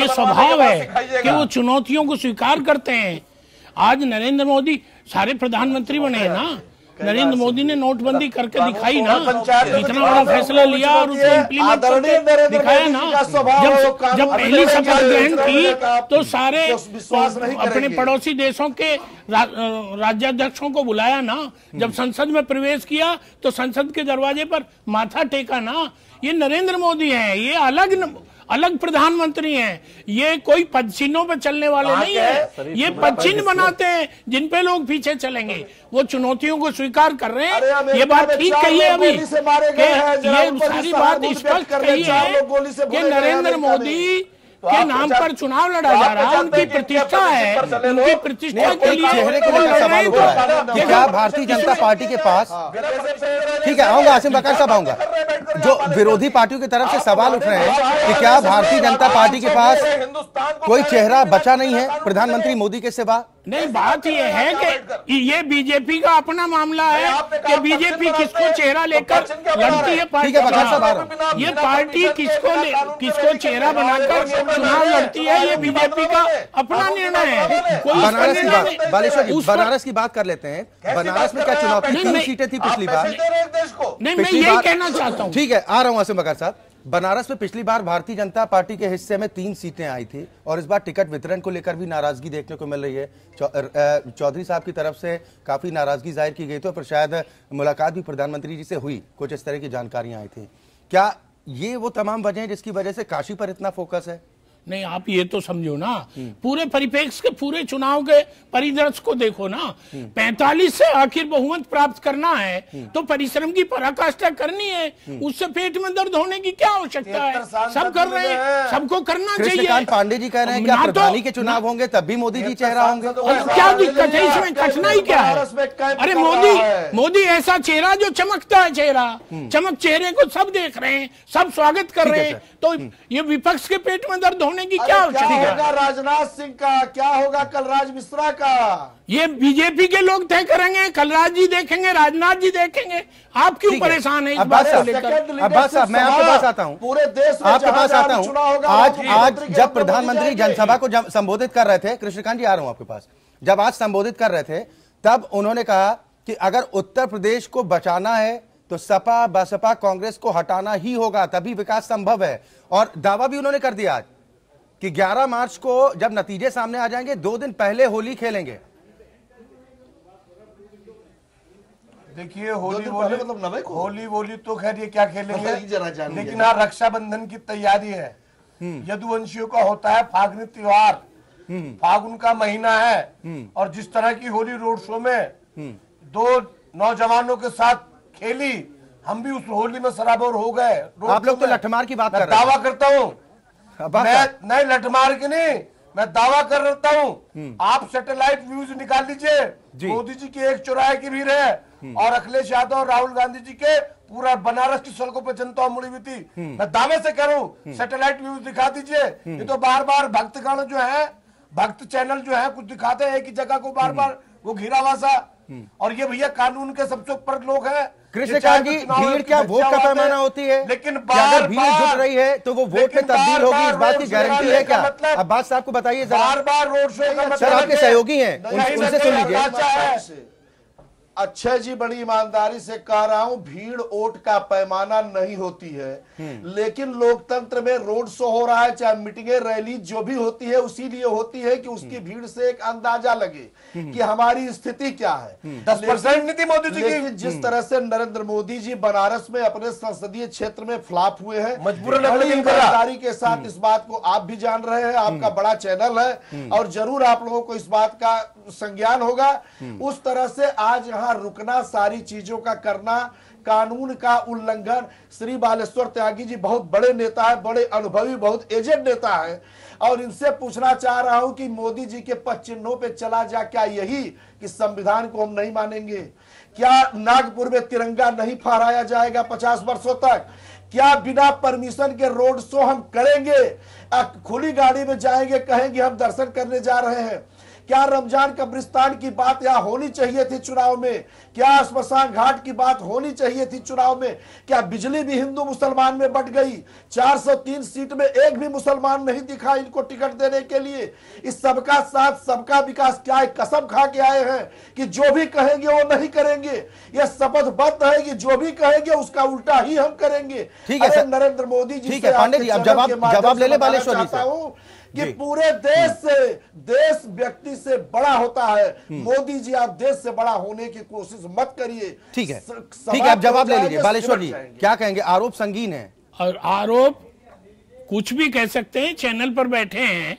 Speaker 4: स्वभाव है कि वो चुनौतियों को स्वीकार करते हैं। आज नरेंद्र मोदी सारे प्रधानमंत्री बने हैं ना। नरेंद्र मोदी ने नोटबंदी करके दिखाई ना, इतना बड़ा फैसला लिया और उसे इम्प्लीमेंट करके दिखाया ना। जब पहली शपथ ग्रहण की तो सारे अपने पड़ोसी देशों के राज्याध्यक्षों को बुलाया ना। जब संसद में प्रवेश किया तो संसद के दरवाजे पर माथा टेका ना। ये नरेंद्र मोदी हैं, ये अलग प्रधानमंत्री हैं। ये कोई पदचिन्हों पे चलने वाले नहीं है। ये पदचिन्ह बनाते हैं जिन पे लोग पीछे चलेंगे। वो चुनौतियों को स्वीकार कर रहे हैं। ये बात ठीक कही है अभी, ये सारी बात स्पष्ट कही है कि नरेंद्र मोदी के नाम पर चुनाव लड़ा जा रहा है। उनकी प्रतिष्ठा है, उनकी प्रतिष्ठा के लिए
Speaker 1: चेहरे को लेकर सवाल उठ रहा है कि क्या भारतीय जनता पार्टी के पास, ठीक है आऊंगा आसिम बकर साहब आऊंगा, जो विरोधी पार्टियों की तरफ से सवाल उठ रहे हैं कि क्या भारतीय जनता पार्टी के पास कोई चेहरा बचा नहीं है प्रधानमंत्री मोदी के सिवा?
Speaker 4: नहीं, बात यह है कि ये बीजेपी का अपना मामला है कि बीजेपी किसको चेहरा लेकर लड़ती है पार्टी। ये पार्टी किसको चेहरा बनाकर चुनाव लड़ती है, ये बीजेपी का अपना निर्णय है।
Speaker 1: बनारस की बात, बालेश्वर जी बनारस की बात कर लेते हैं। बनारस में क्या चुनाव की 3 सीटें थी पिछली बार?
Speaker 4: नहीं, मैं यही कहना चाहता हूँ।
Speaker 1: ठीक है, आ रहा हूं आसिम बकर साहब। बनारस में पिछली बार भारतीय जनता पार्टी के हिस्से में 3 सीटें आई थी, और इस बार टिकट वितरण को लेकर भी नाराजगी देखने को मिल रही है। चौधरी साहब की तरफ से काफी नाराजगी जाहिर की गई थी, पर शायद मुलाकात भी प्रधानमंत्री जी से हुई, कुछ इस तरह की जानकारियां आई थी। क्या ये वो तमाम वजह है जिसकी वजह से काशी पर इतना फोकस है?
Speaker 4: नहीं, आप ये तो समझो ना, पूरे परिप्रेक्ष्य के पूरे चुनाव के परिदृश्य को देखो ना। 45 से आखिर बहुमत प्राप्त करना है तो परिश्रम की पराकाष्ठा करनी है। उससे पेट में दर्द होने की क्या आवश्यकता है? सब कर रहे हैं, सबको करना चाहिए।
Speaker 1: कृष्णकांत पांडे जी कह रहे हैं क्या प्रधानी के चुनाव होंगे तब भी मोदी जी चेहरा होंगे?
Speaker 4: क्या दिक्कत है इसमें? कठिनाई क्या है? अरे मोदी ऐसा चेहरा जो चमकता है, चेहरा चमक चेहरे को सब देख रहे हैं, सब स्वागत कर रहे हैं। तो ये विपक्ष के पेट में दर्द होने की क्या
Speaker 5: होगा? राजनाथ सिंह का क्या होगा? कलराज मिश्रा का?
Speaker 4: ये बीजेपी के लोग तय करेंगे। कलराज जी देखेंगे, राजनाथ जी देखेंगे। आप क्यों परेशान है इस बात को लेकर?
Speaker 1: अब्बास साहब, मैं आपके पास आता हूँ,
Speaker 5: पूरे देश में
Speaker 1: आपके पास आता हूँ। आज जब प्रधानमंत्री जनसभा को संबोधित कर रहे थे, कृष्णकांत जी आ रहा हूँ आपके पास, जब आज संबोधित कर रहे थे तब उन्होंने कहा कि अगर उत्तर प्रदेश को बचाना है तो सपा बसपा कांग्रेस को हटाना ही होगा, तभी विकास संभव है। और दावा भी उन्होंने कर दिया आज कि 11 मार्च को जब नतीजे सामने आ जाएंगे 2 दिन पहले होली खेलेंगे।
Speaker 7: देखिए होली वोली तो खैर ये क्या खेलेंगे, लेकिन हाँ रक्षाबंधन की तैयारी है। यदुवंशियों का होता है फागुनी त्योहार, फागुन का महीना है, और जिस तरह की होली रोड शो में 2 नौजवानों के साथ खेली, हम भी उस होली में सराबोर हो गए।
Speaker 1: आप लोग तो लठमार की बात कर रहे हैं।
Speaker 7: दावा करता हूँ मैं, नहीं लठमार की नहीं, मैं दावा कर रहा हूँ। आप सैटेलाइट व्यूज निकाल लीजिए, मोदी जी की 1 चौराहे की भीड़ है और अखिलेश यादव और राहुल गांधी जी के पूरा बनारस की सड़कों पर जनता मुड़ी हुई थी। मैं दावे से कह रहा हूँ, सैटेलाइट व्यूज दिखा दीजिए। ये तो बार बार भक्तगण जो है भक्त चैनल जो है कुछ दिखाते हैं एक ही जगह को बार बार, वो घिरा हुआ सा। और ये भैया कानून के सबसे ऊपर लोग हैं।
Speaker 1: कृष्णकांत जी, भीड़ क्या वोट का पैमाना होती है?
Speaker 7: लेकिन
Speaker 1: अगर भीड़ जुट रही है तो वो वोट में तब्दील होगी, इस बात की गारंटी है क्या? अब्बास साहब को बताइए जरा।
Speaker 7: बार बार रोड शो का
Speaker 1: सर, आपके सहयोगी हैं, उनसे सुन लीजिए।
Speaker 5: अक्षय जी, बड़ी ईमानदारी से कह रहा हूं, भीड़ वोट का पैमाना नहीं होती है, लेकिन लोकतंत्र में रोड शो हो रहा है, चाहे मीटिंगें रैली जो भी होती है, उसी लिए होती है कि उसकी भीड़ से एक अंदाजा लगे कि हमारी स्थिति क्या है।
Speaker 7: 10% नीति मोदी जी की।
Speaker 5: जिस तरह से नरेंद्र मोदी जी बनारस में अपने संसदीय क्षेत्र में फ्लॉप हुए हैं,
Speaker 7: मजबूरन
Speaker 5: बड़ी ईमानदारी के साथ इस बात को आप भी जान रहे हैं, आपका बड़ा चैनल है और जरूर आप लोगों को इस बात का संज्ञान होगा। उस तरह से आज यहाँ रुकना, सारी चीजों का करना, कानून का उल्लंघन। श्री बालेश्वर त्यागी जी बहुत बड़े नेता है, बड़े अनुभवी, बहुत एजेड नेता है, और इनसे पूछना चाह रहा हूं कि मोदी जी के पद चिन्हों पे चला जा, क्या यही कि संविधान को हम नहीं मानेंगे? क्या नागपुर में तिरंगा नहीं फहराया जाएगा 50 वर्षों तक? क्या बिना परमिशन के रोड शो हम करेंगे? खुली गाड़ी में जाएंगे, कहेंगे हम दर्शन करने जा रहे हैं? क्या रमजान कब्रिस्तान की बात यहाँ होनी चाहिए थी चुनाव में? क्या स्मशान घाट की बात होनी चाहिए थी चुनाव में? क्या बिजली भी हिंदू मुसलमान में बट गई? 403 सीट में एक भी मुसलमान नहीं दिखा इनको टिकट देने के लिए। इस सबका साथ सबका विकास क्या है? कसम खा के आए हैं कि जो भी कहेंगे वो नहीं करेंगे। ये शपथबद्ध है कि जो भी कहेंगे उसका उल्टा ही हम करेंगे।
Speaker 1: ठीक है
Speaker 5: नरेंद्र मोदी जी,
Speaker 1: ठीक है पांडे जी, आप जवाब ले ले बालेश्वर जी से
Speaker 5: कि पूरे देश से, देश व्यक्ति से बड़ा होता है। मोदी जी, आप देश से बड़ा होने की कोशिश मत करिए।
Speaker 1: ठीक है, ठीक है, आप जवाब ले लीजिए। बालेश्वर जी क्या कहेंगे? आरोप संगीन है।
Speaker 4: और आरोप कुछ भी कह सकते हैं, चैनल पर बैठे हैं।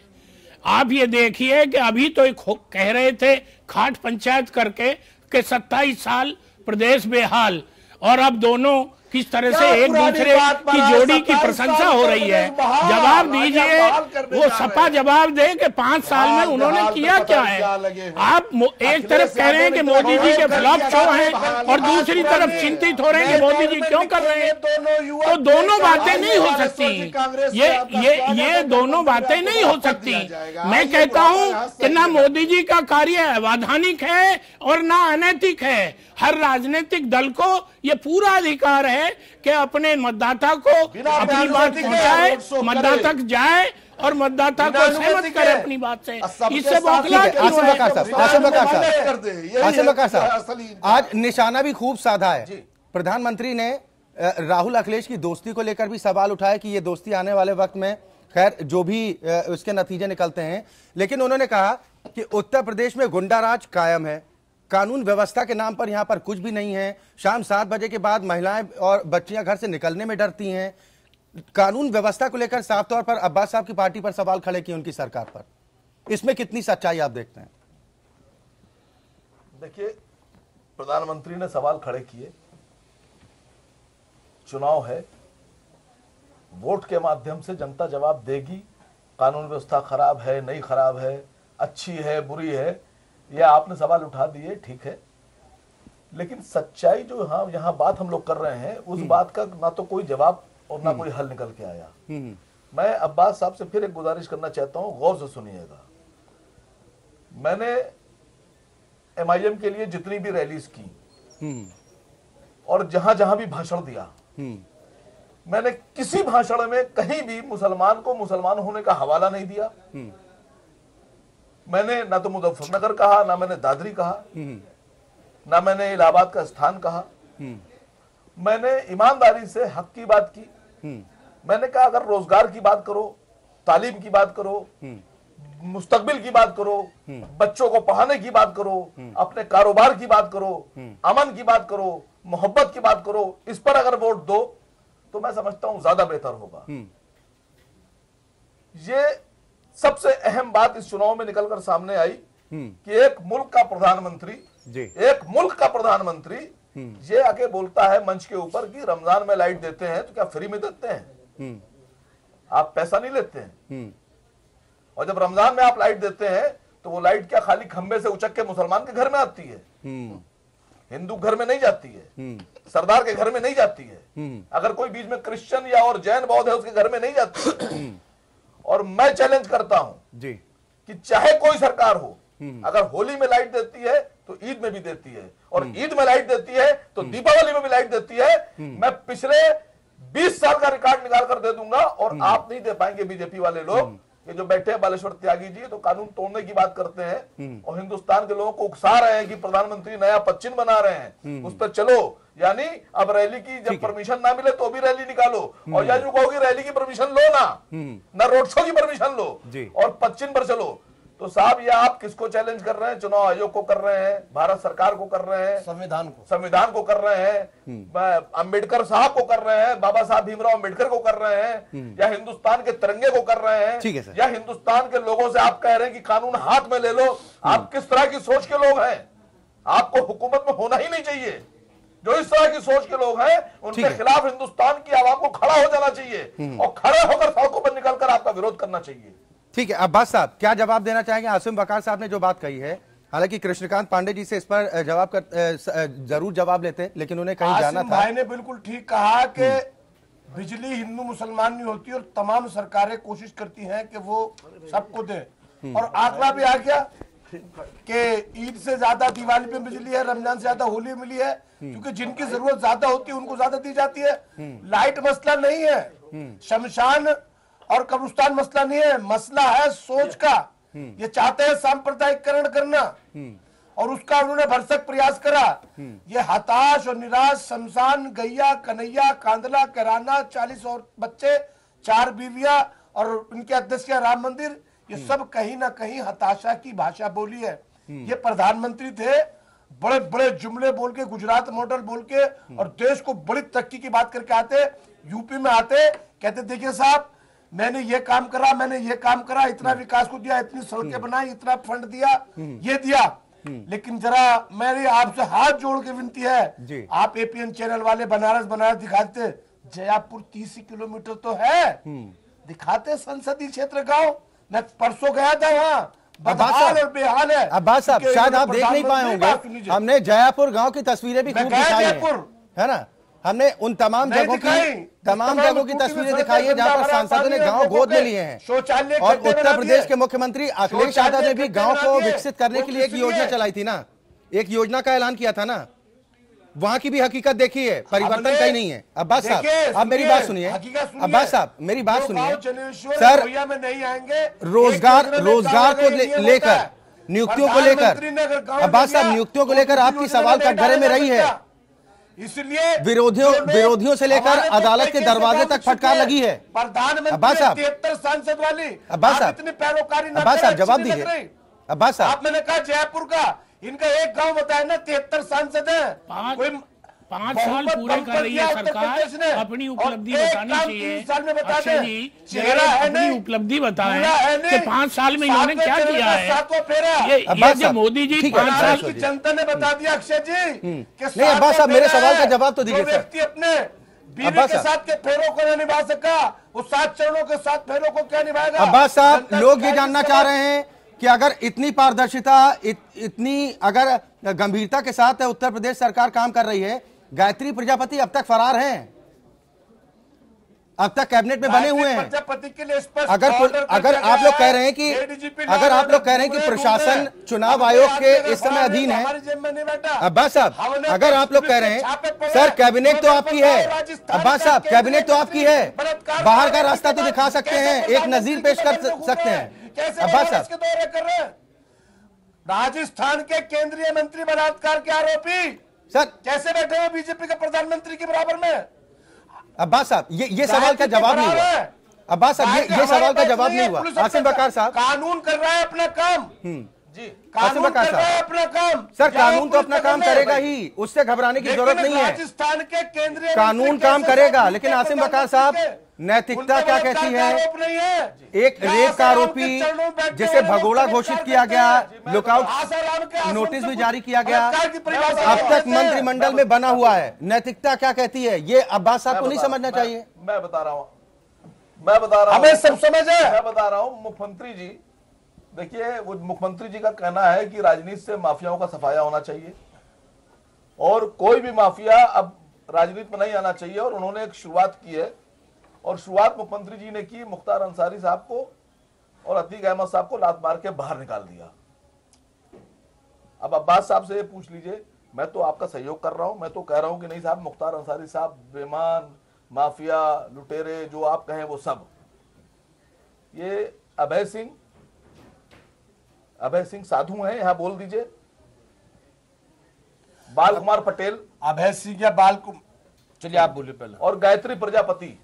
Speaker 4: आप ये देखिए कि अभी तो कह रहे थे खाट पंचायत करके के 27 साल प्रदेश बेहाल, और अब दोनों किस तरह से एक दूसरे की जोड़ी की प्रशंसा हो रही है। जवाब दीजिए, वो सपा जवाब दे कि 5 साल में उन्होंने किया क्या है। आप एक तरफ कह रहे हैं कि मोदी जी के फ्लॉप शो हैं और दूसरी तरफ चिंतित हो रहे हैं कि मोदी जी क्यों कर रहे हैं। तो दोनों बातें नहीं हो सकती, ये दोनों बातें नहीं हो सकती। मैं कहता हूं कि ना मोदी जी का कार्य अवैधानिक है और ना अनैतिक है। हर राजनीतिक दल को ये पूरा अधिकार है कि अपने मतदाता को अपनी बात पहुंचाए, मतदाता तक जाए और मतदाता को सहमत करे अपनी बात से। इससे
Speaker 1: आसिम बकार साहब, आज निशाना भी खूब साधा है। प्रधानमंत्री ने राहुल अखिलेश की दोस्ती को लेकर भी सवाल उठाया कि ये दोस्ती आने वाले वक्त में खैर जो भी उसके नतीजे निकलते हैं, लेकिन उन्होंने कहा कि उत्तर प्रदेश में गुंडाराज कायम है, कानून व्यवस्था के नाम पर यहां पर कुछ भी नहीं है। शाम 7 बजे के बाद महिलाएं और बच्चियां घर से निकलने में डरती हैं। कानून व्यवस्था को लेकर साफ तौर पर अब्बास साहब की पार्टी पर सवाल खड़े किए उनकी सरकार पर। इसमें कितनी सच्चाई आप देखते हैं?
Speaker 5: देखिए, प्रधानमंत्री ने सवाल खड़े किए। चुनाव है, वोट के माध्यम से जनता जवाब देगी। कानून व्यवस्था खराब है, नहीं खराब है, अच्छी है, बुरी है, यह आपने सवाल उठा दिए, ठीक है। लेकिन सच्चाई जो यहाँ बात हम लोग कर रहे हैं, उस बात का ना तो कोई जवाब और ना कोई हल निकल के आया। मैं अब्बास साहब से फिर एक गुजारिश करना चाहता हूं, गौर से सुनिएगा। मैंने MIM के लिए जितनी भी रैलीज की और जहां जहां भी भाषण दिया, मैंने किसी भाषण में कहीं भी मुसलमान को मुसलमान होने का हवाला नहीं दिया। मैंने ना तो मुजफ्फरनगर कहा, ना मैंने दादरी कहा, ना मैंने इलाहाबाद का स्थान कहा। मैंने ईमानदारी से हक की बात की। मैंने कहा अगर रोजगार की बात करो, तालीम की बात करो, मुस्तकबिल की बात करो, बच्चों को पढ़ाने की बात करो, अपने कारोबार की बात करो, अमन की बात करो, मोहब्बत की बात करो, इस पर अगर वोट दो तो मैं समझता हूं ज्यादा बेहतर होगा। ये सबसे अहम बात इस चुनाव में निकलकर सामने आई कि एक मुल्क का प्रधानमंत्री ये आके बोलता है मंच के ऊपर कि रमजान में लाइट देते हैं तो क्या फ्री में देते हैं? आप पैसा नहीं लेते हैं। और जब रमजान में आप लाइट देते हैं तो वो लाइट क्या खाली खंबे से उचक के मुसलमान के घर में आती है? हिंदू घर में नहीं जाती है, सरदार के घर में नहीं जाती है। अगर कोई बीच में क्रिश्चियन या और जैन बौद्ध है उसके घर में नहीं जाती है। और मैं चैलेंज करता हूं
Speaker 1: जी
Speaker 5: कि चाहे कोई सरकार हो, अगर होली में लाइट देती है तो ईद में भी देती है, और ईद में लाइट देती है तो दीपावली में भी लाइट देती है। मैं पिछले 20 साल का रिकॉर्ड निकाल कर दे दूंगा, और आप नहीं दे पाएंगे बीजेपी वाले लोग। ये जो बैठे हैं बालेश्वर त्यागी जी, तो कानून तोड़ने की बात करते हैं और हिंदुस्तान के लोगों को उकसा रहे हैं कि प्रधानमंत्री नया पच्चीन बना रहे हैं, उस पर चलो। यानी अब रैली की जब परमिशन ना मिले तो भी रैली निकालो, और या जो कहोगे रैली की परमिशन लो ना रोड शो की परमिशन लो और पच्चीन पर चलो। तो साहब ये आप किसको चैलेंज कर रहे हैं? चुनाव आयोग को कर रहे हैं, भारत सरकार को कर रहे हैं, संविधान को कर रहे हैं, अंबेडकर साहब को कर रहे हैं, बाबा साहब भीमराव अंबेडकर को कर रहे हैं, या हिंदुस्तान के तिरंगे को कर रहे हैं, या हिंदुस्तान के लोगों से आप कह रहे हैं कि कानून हाथ में ले लो। आप किस तरह की सोच के लोग हैं? आपको हुकूमत में होना ही नहीं चाहिए। जो इस तरह की सोच के लोग हैं उनके खिलाफ हिंदुस्तान की आवाम को खड़ा हो जाना चाहिए और खड़े होकर सड़कों पर निकलकर आपका विरोध करना चाहिए।
Speaker 1: ठीक है, अब्बास साहब क्या जवाब देना चाहेंगे? आसिम वकार साहब ने जो बात कही है, हालांकि कृष्णकांत पांडे जी से इस पर जरूर जवाब लेते, लेकिन उन्हें कहीं जाना था।
Speaker 7: भाई ने बिल्कुल ठीक कहा कि बिजली हिंदू मुसलमान नहीं होती, और तमाम सरकारें कोशिश करती हैं कि वो सबको दे, और आंकड़ा भी आ गया कि ईद से ज्यादा दिवाली पे बिजली है, रमजान से ज्यादा होली मिली है, क्योंकि जिनकी जरूरत ज्यादा होती है उनको ज्यादा दी जाती है। लाइट मसला नहीं है, शमशान और कब्रिस्तान मसला नहीं है, मसला है सोच का। ये चाहते हैं सांप्रदायिकरण करना, और उसका उन्होंने भरसक प्रयास करा। ये हताश और निराश शमशान, गैया, कन्हैया, कांदला, कैराना, 40 और बच्चे, 4 बीवियां और उनके अध्यक्ष राम मंदिर, ये सब कहीं ना कहीं हताशा की भाषा बोली है। ये प्रधानमंत्री थे, बड़े बड़े जुमले बोल के, गुजरात मॉडल बोल के, और देश को बड़ी तरक्की की बात करके आते, यूपी में आते, कहते देखिए साहब मैंने ये काम करा, मैंने ये काम करा, इतना विकास को दिया, इतनी सड़कें बनाई, इतना फंड दिया, ये दिया। लेकिन जरा मेरी आपसे हाथ जोड़ के विनती है, आप एपीएन चैनल वाले बनारस दिखाते, जयपुर 30 किलोमीटर तो है, दिखाते संसदीय क्षेत्र गांव। मैं परसों गया था वहाँ, बदहाल और बेहाल है।
Speaker 1: अब्बास साहब शायद आप देख नहीं पाए होंगे, हमने जयपुर गांव की तस्वीरें भी खूब दिखाई है ना, हमने उन तमाम जगहों की तस्वीरें दिखाई है जहां पर सांसदों ने गांव गोद में लिए हैं।
Speaker 7: शौचालय
Speaker 1: और उत्तर प्रदेश के मुख्यमंत्री अखिलेश यादव ने भी गांव को विकसित करने के लिए एक योजना चलाई थी ना, एक योजना का ऐलान किया था ना, वहां की भी हकीकत देखी है, परिवर्तन कहीं नहीं है। अब्बास साहब आप मेरी बात सुनिए, अब्बास साहब मेरी बात सुनिए सर, रोजगार को लेकर, नियुक्तियों को लेकर, अब्बास साहब नियुक्तियों को लेकर आपकी सवाल कटघरे में रही है,
Speaker 7: इसलिए
Speaker 1: विरोधियों से लेकर अदालत के दरवाजे तक फटकार लगी है।
Speaker 7: अब्बास साहब 73 सांसद वाली,
Speaker 1: अब्बास साहब
Speaker 7: इतनी पैरोकारी,
Speaker 1: अब्बास साहब जवाब दीजिए। अब्बास साहब
Speaker 7: आप मैंने कहा जयपुर का, इनका एक गांव बताया ना, 73 सांसद है, कोई
Speaker 4: 5 साल पूरे कर रही है सरकार, अपनी उपलब्धि बतानी चाहिए। अक्षय जी अपनी उपलब्धि बताएं कि 5 साल में इन्होंने क्या किया है। ये जो मोदी जी 5 साल
Speaker 7: की जनता ने बता दिया अक्षय जी।
Speaker 1: नहीं अब्बास साहब मेरे सवाल का जवाब तो दीजिए।
Speaker 7: व्यक्ति अपने बीवी के साथ के फेरों को नहीं निभा सका, वो 7 चरणों के 7 फेरों को क्या निभाएगा?
Speaker 1: अब्बास साहब लोग ये जानना चाह रहे हैं कि अगर इतनी पारदर्शिता, इतनी अगर गंभीरता के साथ उत्तर प्रदेश सरकार काम कर रही है, गायत्री प्रजापति अब तक फरार हैं, अब तक कैबिनेट में बने हुए हैं।
Speaker 7: प्रजापति के लिए
Speaker 1: अगर आप लोग कह रहे हैं कि प्रशासन चुनाव आयोग के इस समय अधीन है, अब्बास साहब अगर आप लोग कह रहे हैं सर कैबिनेट तो आपकी है, अब्बास साहब कैबिनेट तो आपकी है, बाहर का रास्ता तो दिखा सकते हैं, एक नजीर पेश कर सकते हैं। अब्बास साहब
Speaker 7: के दौरे कर रहे हैं, राजस्थान के केंद्रीय मंत्री बलात्कार के आरोपी
Speaker 1: सर
Speaker 7: कैसे बैठे हुए बीजेपी के प्रधानमंत्री के बराबर में?
Speaker 1: अब्बास साहब ये सवाल का जवाब नहीं हुआ। अब्बास साहब ये सवाल का जवाब नहीं हुआ। आसिम वकार साहब
Speaker 7: कानून कर रहा है अपना काम जी,
Speaker 1: कानून कर रहा है
Speaker 7: अपना काम।
Speaker 1: सर कानून तो अपना काम करेगा ही, उससे घबराने की जरूरत नहीं है।
Speaker 7: राजस्थान के केंद्रीय
Speaker 1: कानून काम करेगा, लेकिन आसिम वकार साहब नैतिकता क्या कहती है? एक रेप का आरोपी जिसे भगोड़ा घोषित किया गया, लुकआउट नोटिस भी जारी किया गया, अब तक मंत्रिमंडल में बना हुआ है, नैतिकता क्या कहती है? ये अब्बास साहब को नहीं समझना चाहिए?
Speaker 5: मैं बता रहा हूँ
Speaker 7: हमें सब समझ है।
Speaker 5: मैं बता रहा हूँ मुख्यमंत्री जी, देखिए वो मुख्यमंत्री जी का कहना है कि राजनीति से माफियाओं का सफाया होना चाहिए और कोई भी माफिया अब राजनीति में नहीं आना चाहिए, और उन्होंने एक शुरुआत की है, और शुरुआत मुख्यमंत्री जी ने की मुख्तार अंसारी साहब को और अतीक अहमद साहब को लात मार के बाहर निकाल दिया। अब अब्बास साहब से ये पूछ लीजिए, मैं तो आपका सहयोग कर रहा हूं, मैं तो कह रहा हूं कि नहीं साहब, मुख्तार अंसारी साहब बेईमान, माफिया, लुटेरे जो आप कहें वो सब। ये अभय सिंह साधु हैं, यहां बोल दीजिए। बाल कुमार पटेल,
Speaker 7: अभय सिंह या बाल को, चलिए आप बोलिए पहले।
Speaker 5: और गायत्री प्रजापति।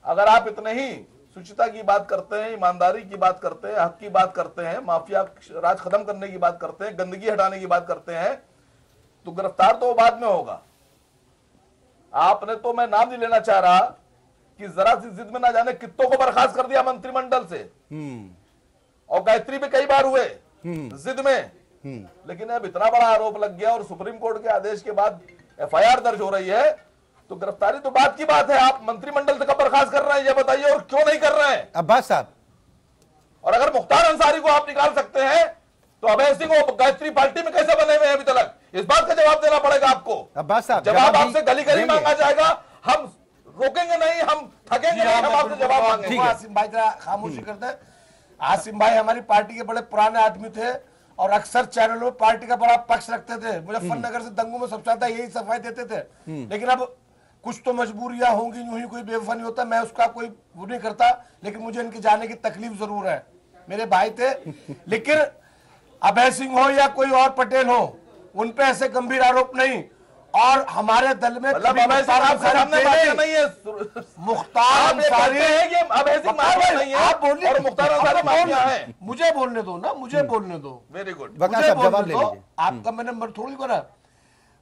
Speaker 5: अगर आप इतने ही शुचिता की बात करते हैं, ईमानदारी की बात करते हैं, हक की बात करते हैं, माफिया राज खत्म करने की बात करते हैं, गंदगी हटाने की बात करते हैं, तो गिरफ्तार तो बाद में होगा। आपने तो, मैं नाम नहीं लेना चाह रहा, कि जरा सी जिद में ना जाने कित्तों को बर्खास्त कर दिया मंत्रिमंडल से, और गायत्री भी कई बार हुए जिद में। लेकिन अब इतना बड़ा आरोप लग गया और सुप्रीम कोर्ट के आदेश के बाद एफआईआर दर्ज हो रही है, तो गिरफ्तारी तो बात की बात है। आप मंत्रिमंडल से कब बर्खास्त कर रहे हैं ये बताइए, और क्यों नहीं कर रहे हैं
Speaker 1: अब्बास साहब?
Speaker 5: और अगर मुख्तार अंसारी को आप निकाल सकते हैं, तो अभय सिंह और गायत्री पार्टी में कैसे बने हुए हैं अभी तक? इस बात का जवाब देना पड़ेगा आपको।
Speaker 1: अब्बास साहब,
Speaker 5: जवाब आपसे गली गली मांगा जाएगा, हम रोकेंगे नहीं, हम थकेंगे नहीं, हम आपसे जवाब मांगेंगे।
Speaker 7: आसिम भाई जरा खामोशी करते हैं। आसिम भाई हमारी पार्टी के बड़े पुराने आदमी थे और अक्सर चैनलों में पार्टी का बड़ा पक्ष रखते थे। मुजफ्फरनगर से दंगों में सबसे ज्यादा यही सफाई देते थे। लेकिन अब कुछ तो मजबूरियां होंगी, यूं ही कोई बेवफा नहीं होता, मैं उसका कोई वो नहीं करता, लेकिन मुझे इनके जाने की तकलीफ जरूर है। मेरे भाई थे, लेकिन अभय सिंह हो या कोई और पटेल हो, उन पे ऐसे गंभीर आरोप नहीं। और हमारे दल में
Speaker 5: मुख्तार अंसारी,
Speaker 7: आप बोलिए,
Speaker 5: और मुख्तार अंसारी माफिया है।
Speaker 7: मुझे बोलने दो ना, मुझे बोलने दो।
Speaker 5: वेरी गुड,
Speaker 1: जवाब ले लीजिए।
Speaker 7: आपका मैं नंबर थोड़ी करा।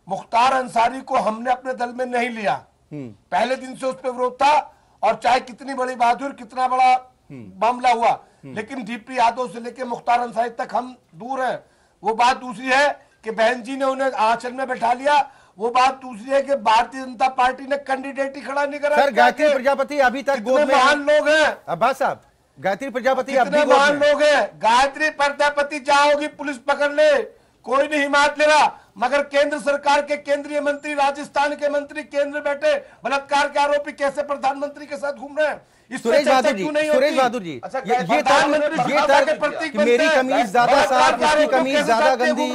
Speaker 7: मुख्तार अंसारी को हमने अपने दल में नहीं लिया, पहले दिन से उस पर विरोध था, और चाहे कितनी बड़ी बात हुई, कितना बड़ा मामला हुआ, लेकिन डीपी यादव से लेकर मुख्तार अंसारी तक हम दूर हैं। वो बात दूसरी है कि बहन जी ने उन्हें आंचल में बैठा लिया, वो बात दूसरी है कि भारतीय जनता पार्टी ने कैंडिडेट ही खड़ा नहीं करा।
Speaker 1: सर, गायत्री प्रजापति अभी तक गोद में
Speaker 7: महान लोग हैं
Speaker 1: अब्बास साहब, गायत्री प्रजापति
Speaker 7: कितने महान लोग हैं। गायत्री प्रजापति चाहोगी पुलिस पकड़ ले, कोई नहीं हिमात ले रहा, मगर केंद्र सरकार के केंद्रीय मंत्री, राजस्थान के मंत्री केंद्र बैठे बलात्कार के आरोपी कैसे प्रधानमंत्री के साथ घूम रहे हैं?
Speaker 1: सुरेश बहादुर जी, सुरेश बहादुर जी,
Speaker 5: अच्छा,
Speaker 1: ये तर्क कि मेरी कमीज ज्यादा साफ, इसकी कमीज ज्यादा गंदी,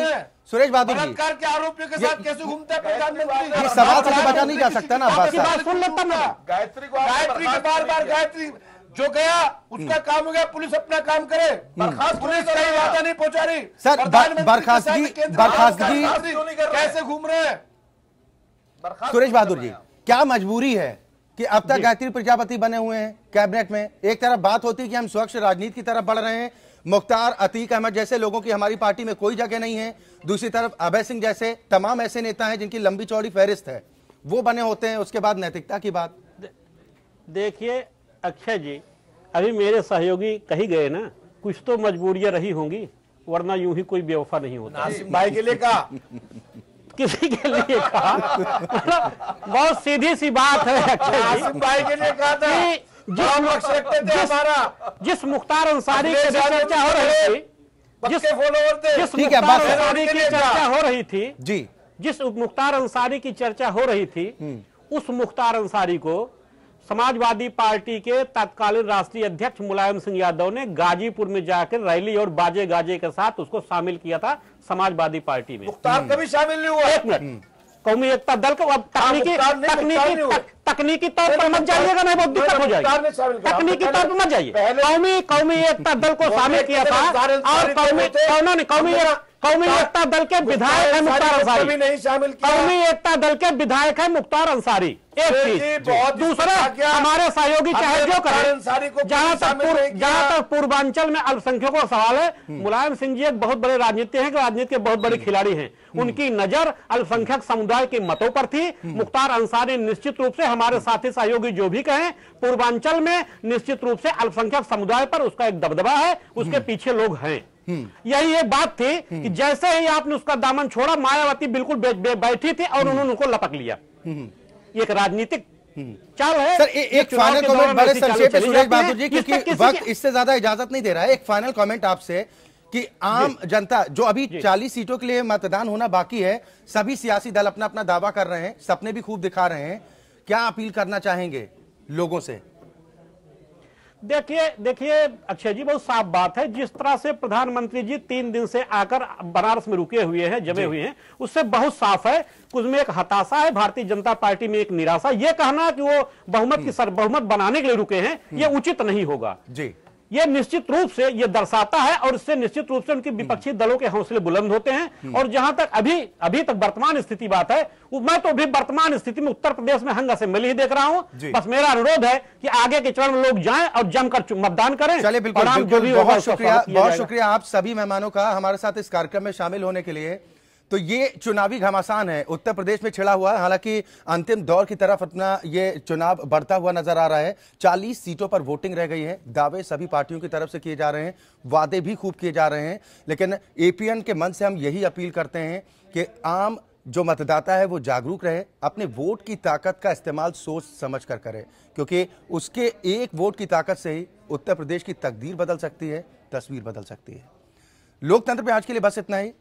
Speaker 1: सुरेश बहादुर जी,
Speaker 7: बलात्कार के आरोपियों के साथ कैसे घूमते हैं प्रधानमंत्री?
Speaker 1: ये सवाल से तो बचा नहीं जा सकता ना अब्बास साहब।
Speaker 7: सुन लेता ना,
Speaker 5: गायत्री को
Speaker 7: गायत्री के बार गायत्री जो गया उसका काम हो गया, पुलिस अपना काम करे। पुलिस कहीं वादा नहीं पहुंचा रही।
Speaker 1: सर, बर्खास्तगी
Speaker 7: कैसे घूम रहे हैं?
Speaker 1: सुरेश बहादुर जी, क्या मजबूरी है कि अब तक गायत्री प्रजापति बने हुए हैं कैबिनेट में? एक तरफ बात होती है कि हम स्वच्छ राजनीति की तरफ बढ़ रहे हैं, मुख्तार, अतीक अहमद जैसे लोगों की हमारी पार्टी में कोई जगह नहीं है, दूसरी तरफ अभय सिंह जैसे तमाम ऐसे नेता हैं जिनकी लंबी चौड़ी फहरिस्त है, वो बने होते हैं। उसके बाद नैतिकता की बात।
Speaker 6: देखिए अक्षय जी, अभी मेरे सहयोगी कही गए ना, कुछ तो मजबूरियां रही होंगी, वरना यूं ही कोई बेवफा नहीं होता।
Speaker 7: आसिम भाई के लिए कहा,
Speaker 6: किसी के लिए कहा, बहुत सीधी सी बात है अक्षय जी।
Speaker 7: आसिम भाई के लिए कहा था
Speaker 6: जिस मुख्तार अंसारी की चर्चा हो रही थी, जिस मुख्तार अंसारी की चर्चा हो रही थी
Speaker 1: जी,
Speaker 6: जिस मुख्तार अंसारी की चर्चा हो रही थी, उस मुख्तार अंसारी को समाजवादी पार्टी के तत्कालीन राष्ट्रीय अध्यक्ष मुलायम सिंह यादव ने गाजीपुर में जाकर रैली और बाजे गाजे के साथ उसको शामिल किया था समाजवादी पार्टी में।
Speaker 7: मुख्तार कभी शामिल नहीं हुआ।
Speaker 6: एक मिनट, कौमी एकता दल को अब तकनीकी तौर पर मत जाइएगा, नहीं बहुत दिक्कत हो जाएगी। तकनीकी तौर पर मत जाइए। कौमी एकता दल को शामिल किया था, और कौमी एकता दल के विधायक है मुख्तार अंसारी,
Speaker 7: नहीं शामिल किया।
Speaker 6: कौमी एकता दल के विधायक है मुख्तार अंसारी। एक चीज, दूसरा, हमारे सहयोगी चाहे जो करें, जहां तक पूर्वांचल में अल्पसंख्यकों का सवाल है, मुलायम सिंह जी एक बहुत बड़े राजनीति हैं, राजनीति के बहुत बड़े खिलाड़ी हैं, उनकी नजर अल्पसंख्यक समुदाय के मतों पर थी। मुख्तार अंसारी निश्चित रूप से, हमारे साथी सहयोगी जो भी कहें, पूर्वांचल में निश्चित रूप से अल्पसंख्यक समुदाय पर उसका एक दबदबा है, उसके पीछे लोग हैं। यही एक बात थी कि जैसे ही आपने उसका दामन छोड़ा, मायावती बिल्कुल बैठी थी और उन्होंने उनको लपक लिया। एक राजनीतिक चाल है।
Speaker 1: सर, एक फाइनल कमेंट बड़े संक्षेप में सुरेश बहादुर जी, क्योंकि वक्त इससे ज्यादा इजाजत नहीं दे रहा है। एक फाइनल कमेंट आपसे कि आम जनता जो अभी 40 सीटों के लिए मतदान होना बाकी है, सभी सियासी दल अपना अपना दावा कर रहे हैं, सपने भी खूब दिखा रहे हैं, क्या अपील करना चाहेंगे लोगों से?
Speaker 6: देखिए अक्षय जी, बहुत साफ बात है। जिस तरह से प्रधानमंत्री जी 3 दिन से आकर बनारस में रुके हुए हैं, जमे हुए हैं, उससे बहुत साफ है कुछ में एक हताशा है, भारतीय जनता पार्टी में एक निराशा। यह कहना कि वो बहुमत बनाने के लिए रुके हैं, यह उचित नहीं होगा जी। ये निश्चित रूप से ये दर्शाता है और इससे निश्चित रूप से उनकी विपक्षी दलों के हौसले बुलंद होते हैं। और जहां तक अभी तक वर्तमान स्थिति बात है, मैं तो अभी वर्तमान स्थिति में उत्तर प्रदेश में हंग असेंबली ही देख रहा हूं। बस मेरा अनुरोध है कि आगे के चरण में लोग जाएं और जमकर मतदान करें।
Speaker 1: चलिए, बिल्कुल बहुत शुक्रिया आप सभी मेहमानों का हमारे साथ इस कार्यक्रम में शामिल होने के लिए। तो ये चुनावी घमासान है उत्तर प्रदेश में छिड़ा हुआ है। हालांकि अंतिम दौर की तरफ अपना ये चुनाव बढ़ता हुआ नजर आ रहा है। 40 सीटों पर वोटिंग रह गई है। दावे सभी पार्टियों की तरफ से किए जा रहे हैं, वादे भी खूब किए जा रहे हैं। लेकिन एपीएन के मन से हम यही अपील करते हैं कि आम जो मतदाता है वो जागरूक रहे, अपने वोट की ताकत का इस्तेमाल सोच समझ कर करे, क्योंकि उसके एक वोट की ताकत से ही उत्तर प्रदेश की तकदीर बदल सकती है, तस्वीर बदल सकती है। लोकतंत्र पे आज के लिए बस इतना ही।